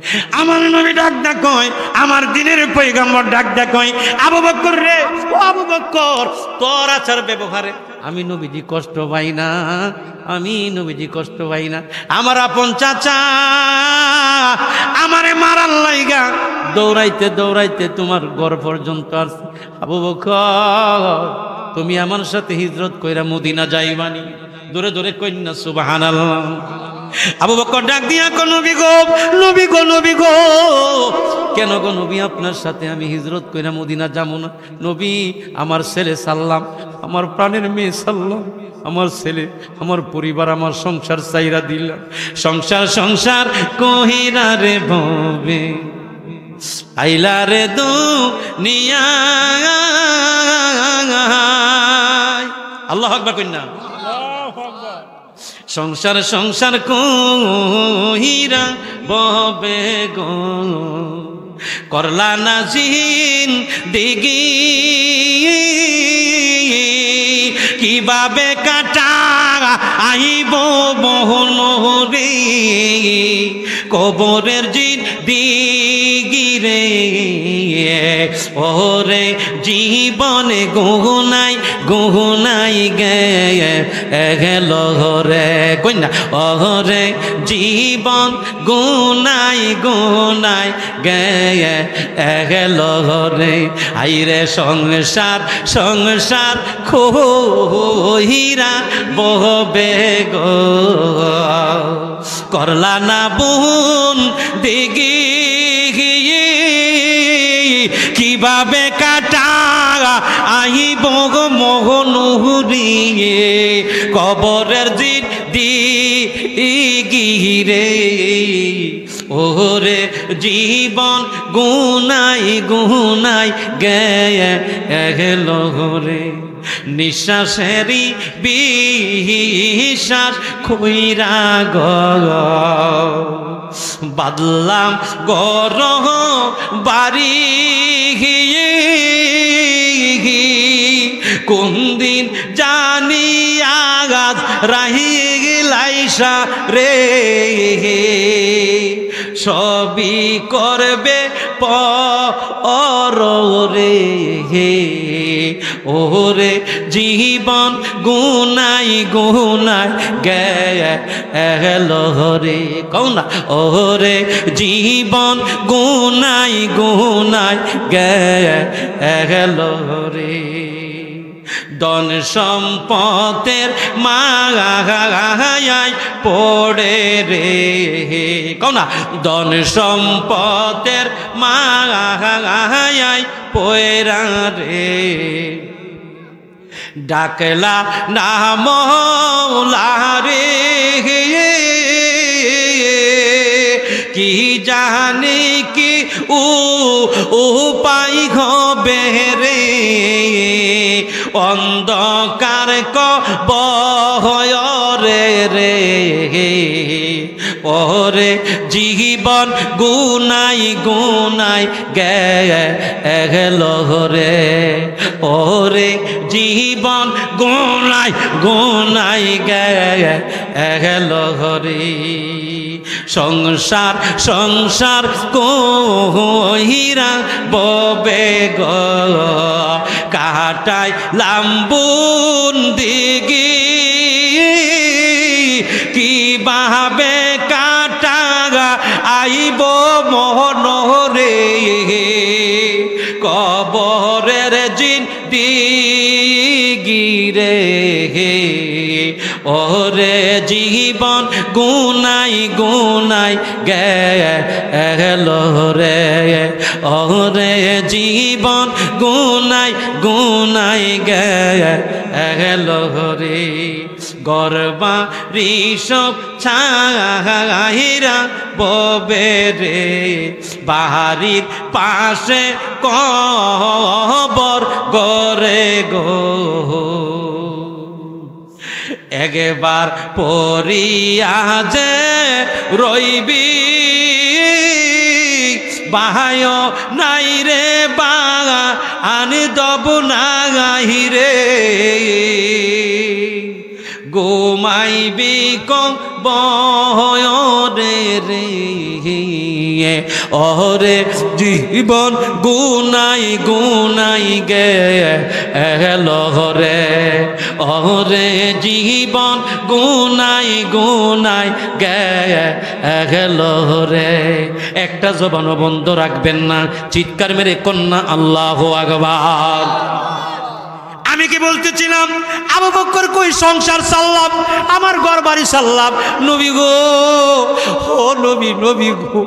আমার নবী ডাক ডাক কয়, আমার দিনের পয়গম্বর ডাক ডাক কয়, আবু বক্কর রে, ও আবু বক্কর তোর আচার ব্যবহারে আমি নবীজি কষ্ট পাই না, আমি নবীজি কষ্ট পাই না। আমার আপন চাচা আমারে মারার লাইগা দৌড়াইতে দৌড়াইতে তোমার ঘর পর্যন্ত আসছে। আবু বক্কর তুমি আমার সাথে হিজরত কইরা মদিনা যাইবানি। দূরে দূরে কন্যা সুবহানাল্লাহ। আবু বক্কর ডাক দিয়া কো নবী গো, নবী গো, নবী গো, কেন গো নবী আপনার সাথে আমি হিজরত কইরা মদিনা যাবো না? নবী আমার ছেলে সাল্লাম, আমার প্রাণের মেয়ে সাল্লাম, আমার ছেলে, আমার পরিবার, আমার সংসার চাইরা দিলাম। সংসার সংসার কহিরা রে ভবে আইলা রে দুনিয়া। আল্লাহু আকবার কইনা। সংসার সংসার কইরা ববে গো করলা না জিন্দেগি কিভাবে কাটা আইব বহনরে কবরের জিন্দেগি রে ওরে জীবনে গুনাই গুনাই গেল রে কইনা ওরে জীবন গুনাই গুনাই গেল রে আইরে সংসার সংসার খোহিরা বহবে গো করলা না বোন দিগি কিভাবে কাটা আইব গো মোহনুরিয়ে কবরের দিগিরে ওরে জীবন গুনাই গুনাই গেল রে নিঃশ্বাসেরই বিশ্বাস খুইরা বাদলাম গর বাড়ি কোন দিন জানি আগাজ রাহি গেলাইসা রে সবই করবে পরে ওরে জীবন গুনাই গুনাই গেল রে কৌনা ওরে জীবন গুনাই গুনাই গেল রে ধন সম্পদের মায়ায় পড়ে রে কওনা ধন সম্পদের মায়ায় পয়রা রে ডাকলা না মওলা রে কি জানি কি উপায় হবে রে অন্ধকার কবরে রে ওরে জীবন গুনাই গুনাই গেল রে ওরে জীবন গুনাই গুনাই গেল রে সংসার সংসার কইরা ববে গো কাটাই লাম্বুন দিগি কিভাবে কাটা আইব মহনরে কবরের জিন্দেগি রে ওরে জীবন গুনাই গুনাই গেল রে ওরে জীবন গুনাই গুনাই গেল রে গরবা ঋষভ ছাইরা ববে রে বাহারির পাশে কবর গরে গো একবার পরিয়া যে রইবি বাহায় নাই রে বাগা আনি দব নাই রে ঘুমাইবি কবরে রে ওরে জীবন গুনাই গুনাই গেল রে ওরে জীবন গুনাই গুনাই গেল রে একটা জবানও বন্ধ রাখবেন না চিৎকার মেরে কন্যা আল্লাহু আকবার আমি কি বলতেছিলাম আবু বকর কই সংসার সাল্লাম আমার ঘর বাড়ি সাল্লাম নবী গো ও নবী নবী গো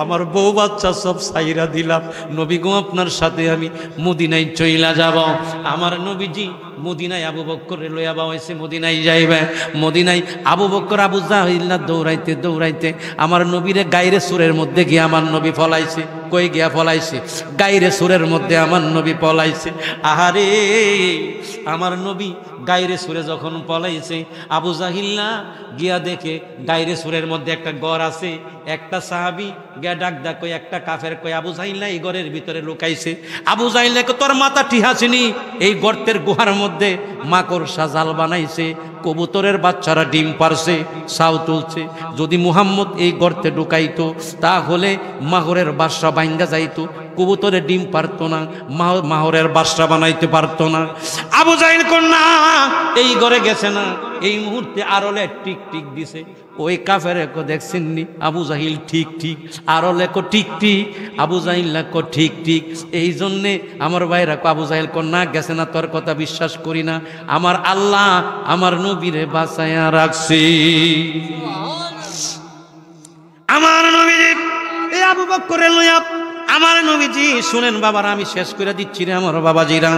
আমার বউ বাচ্চা সব সাইরা দিলাম নবী গো আপনার সাথে আমি মদিনায় চইলা যাব আমার নবীজি মদিনায় আবু বকর লইয়া বাবাইছে মদিনায় যাইবে মদিনায় আবু বকর আবু জাহিল না দৌড়াইতে দৌড়াইতে আমার নবীরে গায়রে সুরের মধ্যে গিয়ে আমার নবী ফলাইছে কই গিয়া পলাইছে? গাইরে সুরের মধ্যে আমার নবী পলাইছে। আহারে আমার নবী গাইরে সুরে যখন পলাইছে, আবু জাহিল্লা গিয়া দেখে গাইরে সুরের মধ্যে একটা ঘর আছে। একটা সাহাবী গিয়া ডাক কই একটা কাফের কই আবু জাহিল্লা এই ঘরের ভিতরে লুকাইছে। আবু জাহিল্লাকে তোর মাথা ঠিক আসেনি, এই গর্তের গুহার মধ্যে মাকড়সা জাল বানাইছে, কবুতরের বাচ্চারা ডিম পারছে, সাউ তুলছে। যদি মুহাম্মদ এই গর্তে ঢুকাইতো তাহলে মাহরের বাসা ভাঙ্গা যাইতো, কবুতরের ডিম পারতো না, মাহরের বাসা বানাইতে পারতো না। আবু জাহিল কন্যা এই ঘরে গেছে না, এই মুহূর্তে আরলে টিক টিক দিছে। ওই কাফের কো দেখছেননি? আবু জাহিল ঠিক ঠিক, আরলে কো ঠিক ঠিক, আবু জাহিল কো ঠিক ঠিক। এই জন্যে আমার ভাইরা কো আবু জাহিল কন্যা গেছে না, তোর কথা বিশ্বাস করি না। আমার আল্লাহ আমার নবীরে বাঁচায়া রাখছি। আমার নবীজি এই আবু বকরের লইয়া আমার নবীজি শুনেন বাবারা, আমি শেষ করে দিচ্ছি রে আমার বাবাজিরা,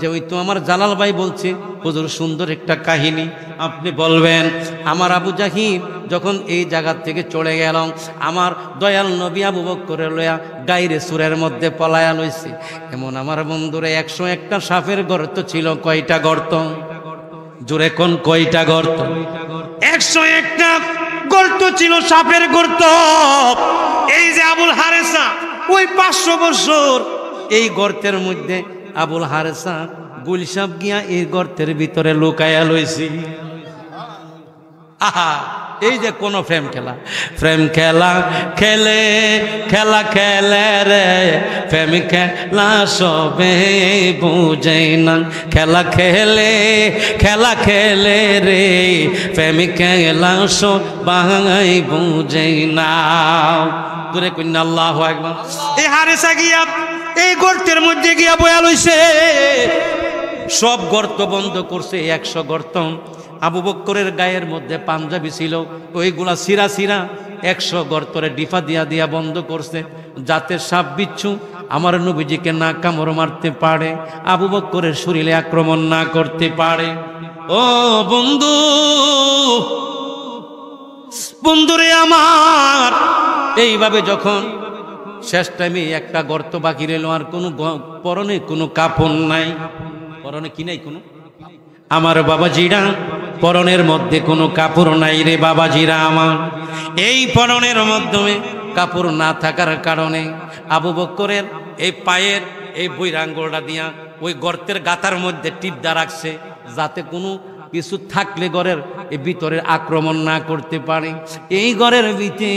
যে ওই তো আমার জালাল ভাই বলছে হুজুর সুন্দর একটা কাহিনী আপনি বলবেন। আমার আবু জাহিল যখন এই জায়গা থেকে চলে গেল, আমার দয়াল নবী আবু বকরের লইয়া গাইরে সুরের মধ্যে পলায়া লইছে। এমন আমার বন্ধুরে 101টা সাপের গর্ত ছিল। কয়টা গর্ত? জোরে কোন কয়টা গর্ত? 101টা গর্ত ছিল, সাপের গর্ত। এই যে আবুল হারেসা ওই 500 বছর এই গর্তের মধ্যে আবুল হারেসা গুলসাপ গিয়া এই গর্তের ভিতরে লুকায়া লইছি। আহা, এই যে কোন প্রেম খেলা, প্রেম খেলা খেলে, খেলা খেলে রে, প্রেম খেলা সবে বুঝে না। খেলা খেলে, খেলা খেলে রে, প্রেম খেলা সবাই বুঝে না। দূরে কন্যা আল্লাহু আকবার। এই হারেসা গিয়া এই গর্তের মধ্যে গিয়া বয়া লইছে, সব গর্ত বন্ধ করছে। 100 গর্ত আবু বকরের গায়ের মধ্যে পাঞ্জাবি ছিল, ওইগুলা সিরা সিরা 100 গর্তরে ডিফা দিয়া দিয়া বন্ধ করছে, যাতে সাপ বিচ্ছু আমার নবীজিকে না কামড় মারতে পারে, আবু বকরের শরীরে আক্রমণ না করতে পারে। ও বন্ধু, বন্ধুরে আমার, এইভাবে যখন শেষ টাইমে একটা গর্ত বাকি রইল, আর কোনো পরনে কোনো কাপড় নাই, পরনে কি নাই কোনো, আমার বাবাজিরা পরনের মধ্যে কোনো কাপড় নাই রে বাবাজিরা আমার। এই পরনের মাধ্যমে কাপড় না থাকার কারণে আবু বকরের এই পায়ের এই বৈরাঙ্গলটা দিয়া ওই গর্তের গাতার মধ্যে টিপদা রাখছে, যাতে কোনো কিছু থাকলে ঘরের এই ভিতরে আক্রমণ না করতে পারে। এই ঘরের ভিতরে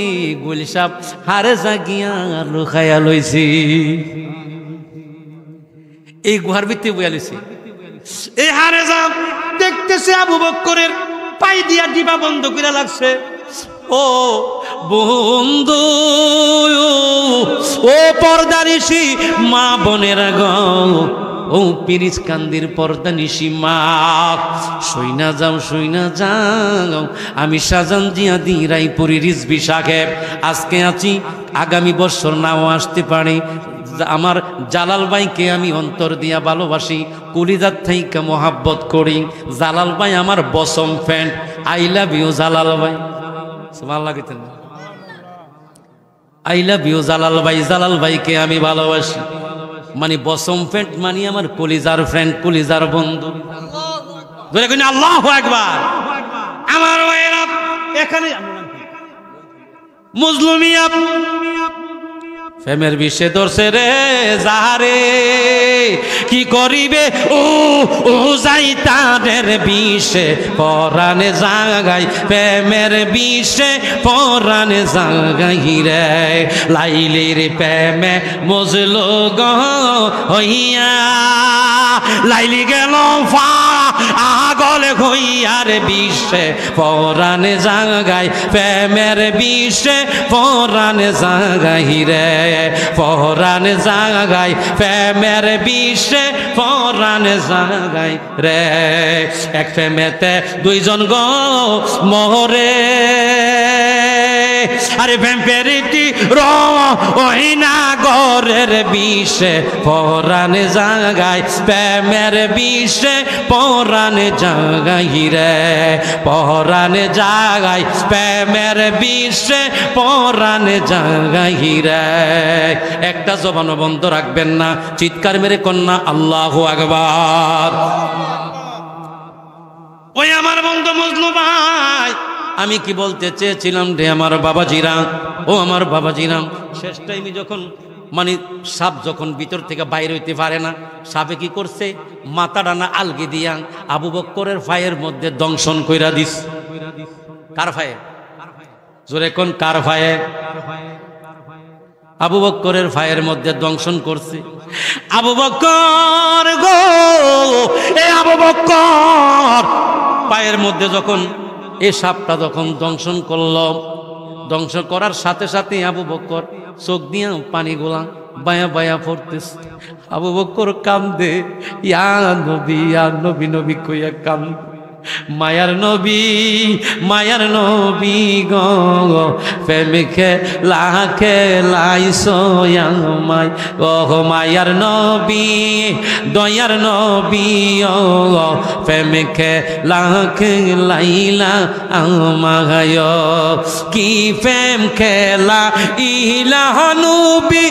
গুলসাপ হারে জাগিয়া লুকাইয়া লইছি, এই গুহার ভিতরে বইয়া লইছি। এই হারে যাব দেখতেছে আবু বকরের পাই দিয়া ডিবা বন্ধ করে লাগছে। ও বন্ধু, ও পর্দানিশি মা বোনেরা গো, ও পিরিচ কান্দির পর্দা নিশি মা, সইনা যাও সইনা যাও, আমি শাহজান জিয়া দি রায়পুরি রিজভী সাহেব আজকে আছি, আগামী বছর নাও আসতে পারে। আমার জালাল ভাইকে আমি অন্তর দিয়া ভালোবাসি, কলিজার থাইকা মোহাব্বত করি। জালাল ভাই আমার bosom friend, I love you Jalal ভাই। সুবহানাল্লাহ লাগিতেন, আই লাভ ইউ জালাল ভাই। জালাল ভাইকে আমি ভালোবাসি, মানে বসম ফ্রেন্ড, মানে আমার কলিজার ফ্রেন্ড, কলিজার বন্ধু। ধরে কইনা আল্লাহু আকবার। আমার ভাইয়েরা এখানে মুজলুমিয়া প্রেমের বিষে ধরছে রে যারে, কি করিবে ও ও যাই তাদের বিষে পরাণে জাগাই, প্রেমের বিষে পরাণে জাগাই রে। লাইলির প্রেমে মজলো গ হইয়া, লাইলি গেল আগল হইয়ার বিষে পরাণে জাগাই, প্রেমের বিষে পরাণে জাগাই রে, পরাণ জাগাই, প্রেমের বিষে পরাণ জাগাই রে। এক প্রেমেতে দুইজন গো মরে, আরে প্রেমেরটি ওই না গরের বিষে পরানে জাগায় প্রেমের বিষে পরানে জাগাই রে পরানে জাগায় প্রেমের বিষে পরানে জাগাই রে একটা জবান বন্ধ রাখবেন না চিৎকার মেরে কন্যা আল্লাহু আকবার ওই আমার বন্ধু মজনু ভাই আমি কি বলতে চেয়েছিলাম রে আমার বাবাজিরা ও আমার বাবাজিরা শেষ টাইমে যখন মানে সাপ যখন ভিতর থেকে বাইরে হইতে পারে না সাপে কি করছে মাথা ডানা আলগে দিয়া আবু বক্করের ফায়ের মধ্যে দংশন কইরা দিস কার ফায়ে জোরে কোন কার ফায়ে আবু বক্করের ফায়ের মধ্যে দংশন করছে আবু বক্কর গো এ আবু বক্কর পায়ের মধ্যে যখন এই সাপটা যখন দংশন করলো দংশন করার সাথে সাথে আবু বক্কর চোখ দিয়ে পানি গোলা বায়া বায়া পড়তেছে আবু বক্কর কান্দে ইয়া নবী নবী কইয়া কান্দে মায়ার নবী গো প্রেমিকে লাখে লাইসয়ামাই ও মায়ার নবী দয়ার নবী ও প্রেমিকে লাখে লাইলা আমায় কি প্রেম খেলা ইলা নবী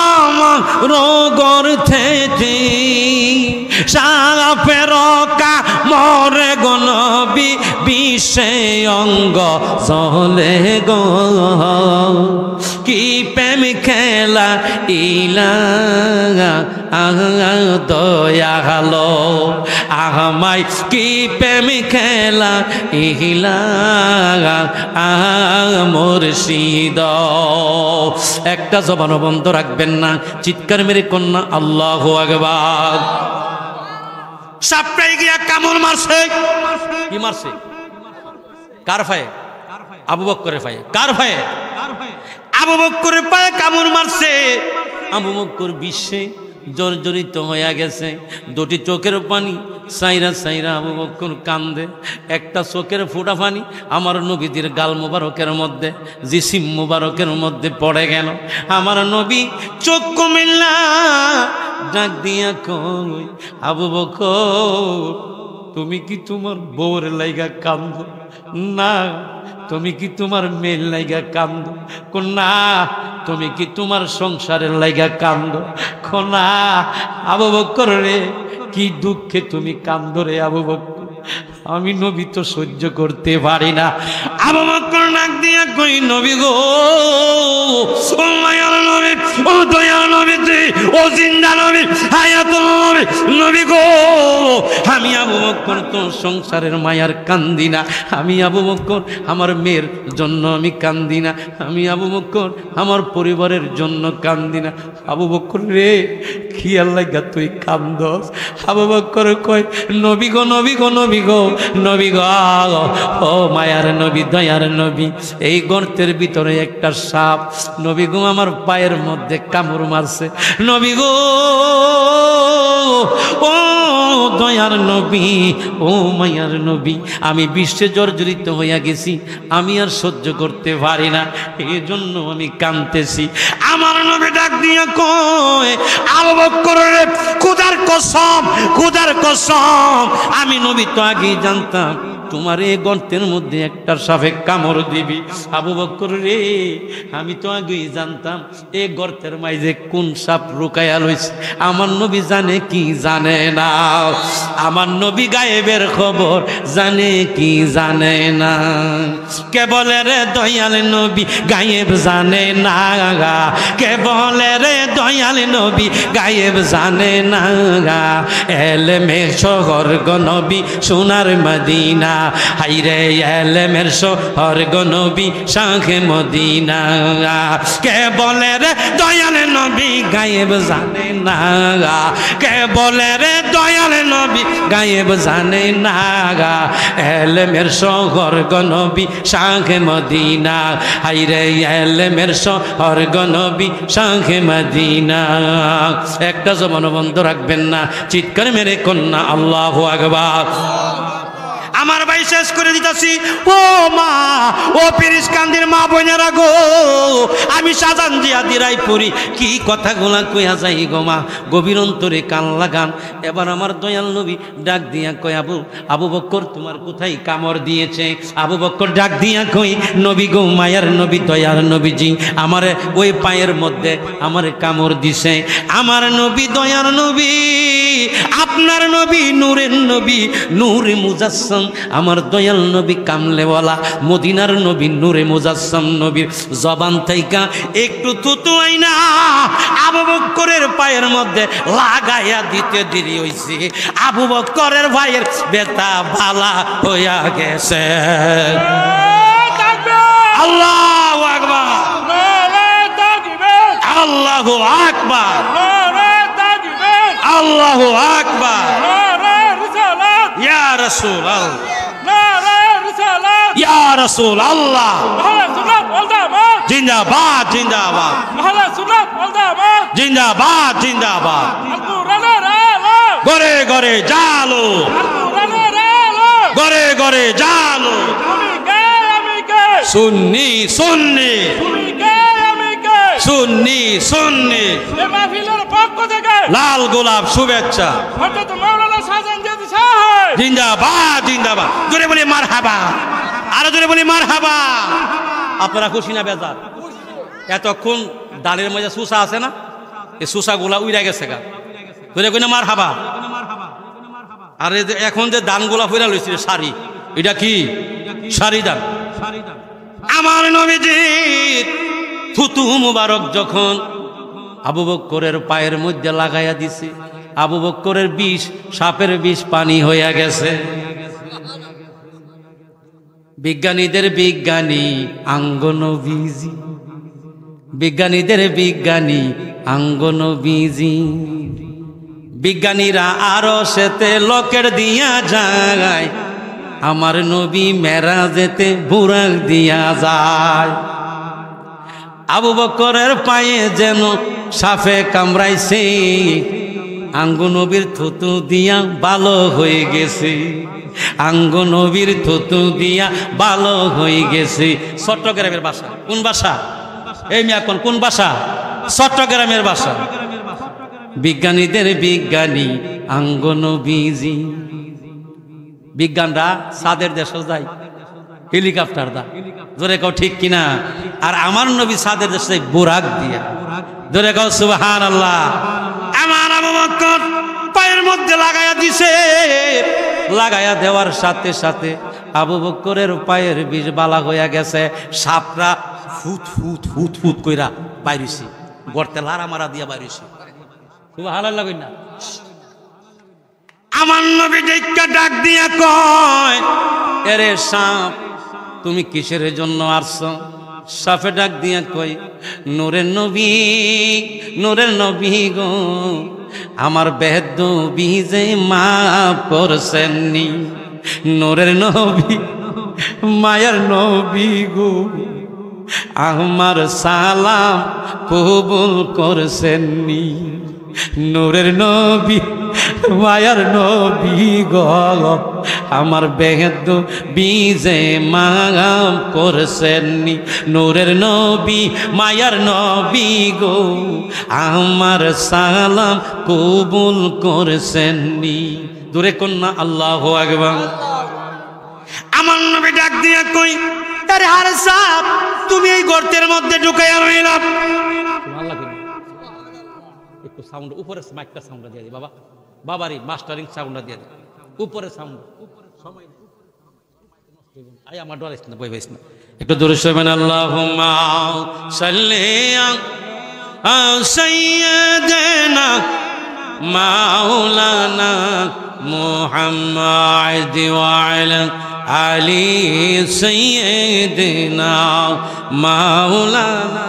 আমার রোগর থেকে সাপের মরে গো নবী বিষে অঙ্গ চলে গো কি প্রেম খেলা ইলা দয়ালো আমায় কি প্রেম খেলা ইলা মুর্শিদ একটা জবান বন্ধ রাখবেন না চিৎকার মেরে কন্যা আল্লাহু আকবার সাপটাই গিয়া কামড় মারছে কি মারছে কার ফায়ে আবু বক্করের ফায়ে কার ফায়ে আবু বক্করের পায়ে কামড় মারছে আবু বক্কর বিশ্বে জর্জরিত হয়ে গেছে দুটি চোখের পানি সাইরা সাইরা আবু বক্কর কান্দে একটা চোখের ফোঁটা পানি আমার নবীদের গাল মোবারকের মধ্যে জিসিম মোবারকের মধ্যে পড়ে গেল আমার নবী চোখ কমিল্লা ডাক দিয়া কই আবু বক্কর তুমি কি তোমার বউর লাইগা কান্দো না তুমি কি তোমার মেয়ের লাইগা কান্দো না তুমি কি তোমার সংসারের লাইগা কান্দো না আবু বক্কর রে কি দুঃখে তুমি কান্দো রে আবু বক্কর আমি নবী তো সহ্য করতে পারি না আবু বক্কর নাক দিয়া কই নবী গো ও মায়ার নবী ও দয়ার নবী ও জিন্দা নবী হায়াতুল নবী নবী গো আমি আবু বক্কর তো সংসারের মায়ার কান্দি না আমি আবু বক্কর আমার মেয়ের জন্য আমি কান্দি না আমি আবু বক্কর আমার পরিবারের জন্য কান্দি না আবু বক্কর রে কি আল্লাহ তুই কান্দস আবু বক্কর কয় নবী গো নবী গো নবী গো নবী গো ও মায়ার নবী দয়ার নবী এই গর্তের ভিতরে একটা সাপ নবী গো আমার পায়ের মধ্যে কামড় মারছে নবী গো ও দয়ার নবী ও মায়ার নবী আমি বিশ্বে জর্জরিত হইয়া গেছি আমি আর সহ্য করতে পারি না এই জন্য আমি কাঁদতেছি আমার নবী ডাক দিয়া কয় আবু বক্কর রে খোদার কসম আমি নবী তো আগেই জানতাম তোমার এই গর্তের মধ্যে একটা সাপে কামড় দিবি আবু বক্কর রে আমি তো আগেই জানতাম এই গর্তের মাঝে কোন সাপ লুকায়া লইছে আমার নবী জানে কি জানে না আমার নবী গায়েবের খবর জানে কি জানে না কে বলে রে দয়াল নবী গায়েব জানে না কে বলে রে দয়াল নবী গায়েব জানে না এলেমে শহর গো নবী সোনার মদিনা হাইরে এলেমের শহর গো নবী শাহে মদিনা কে বলে রে দয়াল নবী গায়েব জানে না কে বলে রে দয়াল নবী গায়েব জানে না এলেমের শহর গো নবী শাহে মদিনা হাইরে এলেমের শহর গো নবী শাহে মদিনা একটা জবান বন্ধ রাখবেন না চিৎকার মেরে কন্যা আল্লাহু আকবার আমার ভাই শেষ করে দিতাছি। ও মা, ও পিরিসকান্দির মা বোনেরা গো, আমি সাজান দিয়া দিরাই পড়ি, কি কথাগুলা কইয়া যাই গো মা, গভীর অন্তরে কান লাগান। এবার আমার দয়াল নবী ডাক দিয়া কয়, আবু বকর তোমার কোথায় কামড় দিয়েছে? আবু বকর ডাক দিয়া কই, নবী গো, মায়ার নবী, দয়ার নবীজি, আমার ওই পায়ের মধ্যে আমার কামড় দিছে। আমার নবী, দয়ার নবী, আপনার নবী, নূরের নবী, নূরে মুজাসসাম, আমার দয়াল নবী কামলেওয়ালা মদিনার নবী, নূরে মুজাসসাম নবীর জবান থেকে একটু থুতু আইনা আবু বকরের পায়ের মধ্যে লাগাইয়া দিতে দেরি হইছে। আবু বকরের ভাইয়ের বেতা ভালা হইয়া গেছে। আল্লাহু আকবার, আল্লাহু আকবার, আল্লাহু আকবার। ইয়া রাসূল আল্লাহ, ইয়া রাসূল আল্লাহ, জিন্দাবাদ, জিন্দাবাদ, জিন্দাবাদ, জিন্দাবাদ। ঘরে ঘরে জালো, ঘরে ঘরে জালো, সুন্নি সুন্নি, সুন্নি সুন্নি, লাল গোলাপ শুভেচ্ছা, জিন্দাবাদ, জিন্দাবাদ। জোরে বলি মারহাবা, আরো জোরে বলি মারহাবা। আপনারা খুশি না বেজার? এতক্ষণ ডালের মধ্যে সুসা আছে না, এই সুসা গুলা উইরা গেছে গা, ধরে কই না মারহাবা। আর এখন যে দান গোলা ফিরা লইছে শাড়ি, এটা কি শাড়ি দান? আমার নবীজি থুতু মুবারক যখন আবু বকরের পায়ের মধ্যে লাগাইয়া দিছে, আবু বকরের বিষ, সাপের বিষ পানি হইয়া গেছে। বিজ্ঞানীদের বিজ্ঞানী আঙ্গ নবীজি, বিজ্ঞানীদের বিজ্ঞানী আঙ্গ নবীজি, বিজ্ঞানীরা আরো সেতে লকেট দিয়া যায়, আমার নবী মেরাজেতে বুরাক দিয়া যায়। আবু বকরের পায়ে যেন সাপে কামড়াইছে, আঙ্গ নবীর থুতু দিয়া ভালো হয়ে গেছে, আঙ্গ নবীর থুতু দিয়া ভালো হয়ে গেছে। চট্টগ্রামের ভাষা কোন ভাষা? এই মিয়া কোন ভাষা? চট্টগ্রামের ভাষা। বিজ্ঞানীদের বিজ্ঞানী আঙ্গ নবীজি। বিজ্ঞানরা সাদের দেশে যায়, হেলিকপ্টার দা, জোরে কও ঠিক কিনা? আর আমার নবী সাদের দেশে বুরাক দিয়া, জোরে কও সুবহানাল্লাহ। আমার আবু বকর পায়ের মধ্যে লাগাইয়া দিছে, লাগাইয়া দেওয়ার সাথে সাথে আবু বকরের পায়ের বিষ বালা হইয়া গেছে। সাপরা ফুট ফুট ফুট ফুট কইরা বাইরেছে, গর্তে লারা মারা দিয়া বাইরেছে। সুবহানাল্লাহ কই না? আমার নবী ডাইকা ডাক দিয়া কয়, এরে সাপ, তুমি কিসের জন্য আসছো? সাপে ডাক দিয়া কই, নূরের নবী, নূরের নবী গো, আমার বেদ বিজে মাফ করছেননি। নূরের নবী, মায়ার নবী গো, আমার সালাম কবুল করছেননি। নূরের নবী, মায়ার নবী গো, আমার বেদ বিজে মাফ করছেননি। নূরের নবী, মায়ার নবী গো, আমার সালাম কবুল করছেননি। দূরে কন্যা আল্লাহু আকবার। আমার নবী ডাক দিয়া কই, আরে হার সাপ, তুমি এই গর্তের মধ্যে ঢুকাইয়া রইলাম। একটু সাউন্ড উপরে, মাইকটা সাউন্ডটা দিয়ে দি বাবা, বাবারই মাস্টারিং সাউন্ডটা দিয়ে দি, উপরে সাউন্ড। আই আমার ডরাইস না, বই বাইস না, একটু দূরে শোবেন। আল্লাহুম্মা সাল্লি আলা সাইয়্যিদিনা মাওলানা মুহাম্মাদ ওয়া আলা আলি সাইয়্যিদিনা মাওলানা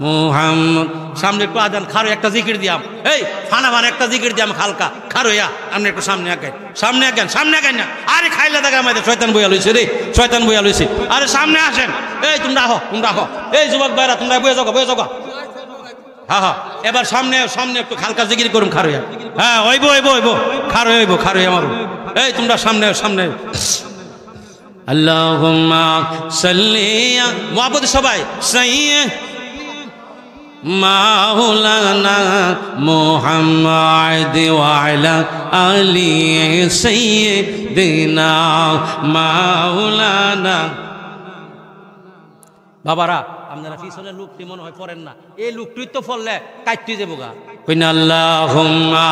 মুহাম্মদ। সামনে একটু আজান, খারো একটা জিকির দিয়াম, এই ফানা ফানা একটা জিকির দিয়াম হালকা, খারো ইয়া আপনি একটু সামনে আঁকেন, সামনে আঁকেন, সামনে আঁকেন না। আরে খাইলে দেখা আমাদের শয়তান বইয়া লইছে রে, শয়তান বইয়া লইছে। আরে সামনে আসেন, এই তোমরা আহো, তোমরা আহো, এই যুবক ভাইরা তোমরা বইয়া যাও, বইয়া যাও। হ্যাঁ হ্যাঁ, এবার সামনে সামনে একটু হালকা জিকির করুন, খারো ইয়া। হ্যাঁ ওইব ওইব ওইব, খারো হইব, খারো মারো। এই তোমরা সামনে সামনে আল্লাহুম্মা সাল্লি মুহাব্বতে সবাই সাইয়্যিদ মাওলানা মুহাম্মদ ওয়া আলা আলি সাইয়্যিদিনা মাওলানা। বাবারা আপনারা পিছনের লোকটি মনে হয় পড়েন না, এই লোকটি তো পড়লে কাটতে যাবো গা। কইনা আল্লাহুম্মা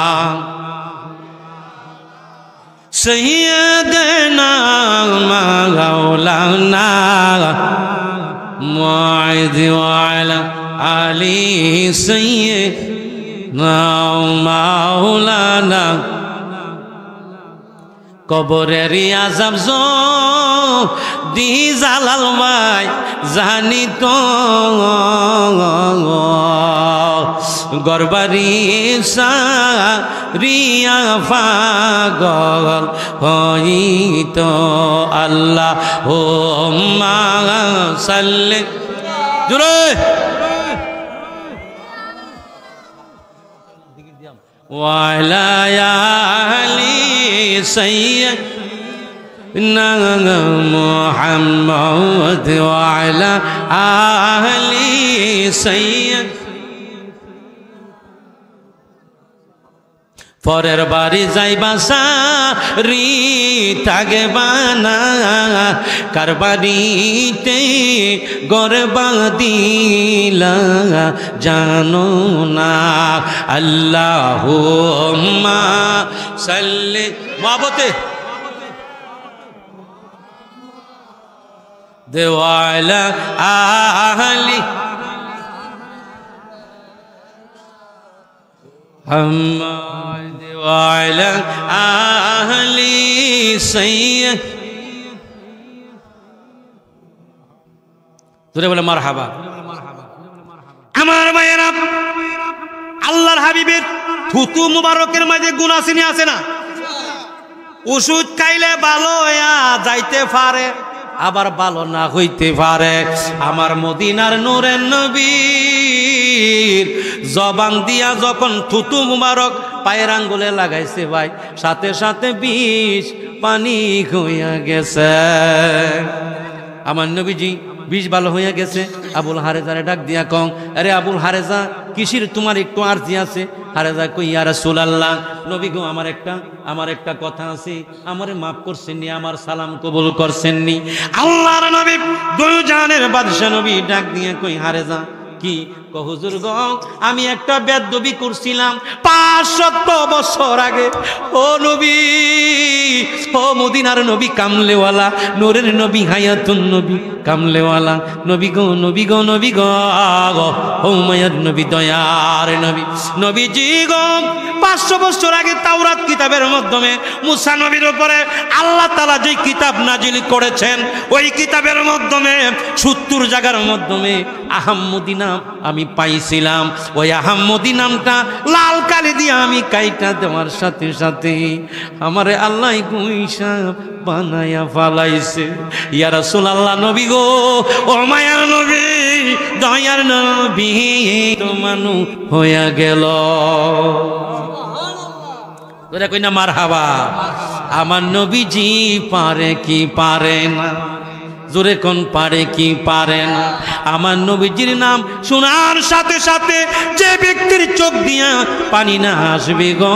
সাইয়্যিদিনা মাওলানা মুহাম্মদ ওয়া আলা আলি সাইয়্যিদিনা মাওলানা। কবরের আযাব দি জালাল ভাই জানি তো গরবারি সারিয়া পাগল হইত আল্লাহুম্মা সাল্লি জোরে ওয়া আলা আলি সাইয়্যিদিনা মুহাম্মদ ওয়া আলা আলি সাইয়্যিদিনা। পরের বাড়ি যাইবা সারি তাগে বানা কার বাড়িতে গরবা দিলা জানো না। আল্লাহুম্মা সাল্লি মুহাব্বতে দেওয়ালা আহলি মুহাম্মদ ওয়া আলা আহলি সাইয়্যিদ। জোরে বলে মারহাবা। আমার ভাইয়েরা আল্লাহর হাবিবের থুতু মুবারকের মাঝে গুনাচিনি আছে না? ওষুধ খাইলে ভালো হইয়া যাইতে পারে, আবার ভালো না হইতে পারে। আমার মদিনার নূরের নবীর জবান দিয়া যখন থুতু মুবারক পায়ের আঙ্গুলে লাগাইছে ভাই, সাথে সাথে বিষ পানি হইয়া গেছে। আমার নবীজি বিষ ভালো হইয়া গেছে। আবুল হারেজারে ডাক দিয়া কং, আরে আবুল হারেজা কিসির তোমার একটু আরজি আছে? হারেজা কই, ইয়া রাসূলুল্লাহ নবী গো আমার একটা কথা আছে, আমারে মাফ করছেন নি, আমার সালাম কবুল করছেন নি। আল্লাহর নবী দুই জাহানের বাদশা নবী ডাক দিয়া কই, হারেজা কি কো? হুজুর গো আমি একটা বেদবি করছিলাম 500 বছর আগে। ও নবী, ও মদিনার নবী কামলেওয়ালা, নূরের নবী হায়াতুন নবী কামলেওয়ালা নবী গো, নবী গো, নবী গো, ও মায়ার নবী, দয়ার নবী, নবীজি গো 500 বছর আগে তাওরাত কিতাবের মাধ্যমে মুসা নবীর উপরে আল্লাহ তাআলা যে কিতাব নাজিল করেছেন, ওই কিতাবের মাধ্যমে 70 জায়গার মাধ্যমে আহম্মদী নাম আমি পাইছিলাম। ওই আহম্মদী নামটা লাল কালি দিয়ে আমি কাইটা দেওয়ার সাথে সাথে আমারে আল্লাহ গুইসা বানায়া ফালাইছে। ইয়া রাসূলুল্লাহ নবী গো, ও মায়ার নবী, দয়ার নবী তো মানু হইয়া গেল। তোরা কই না মারহাবা। আমার নবীজি পারে কি পারে না? জোরে কোন পারে কি পারে না? আমার নবীজির নাম শোনার সাথে সাথে যে ব্যক্তির চোখ দিয়া পানি না আসবে গো,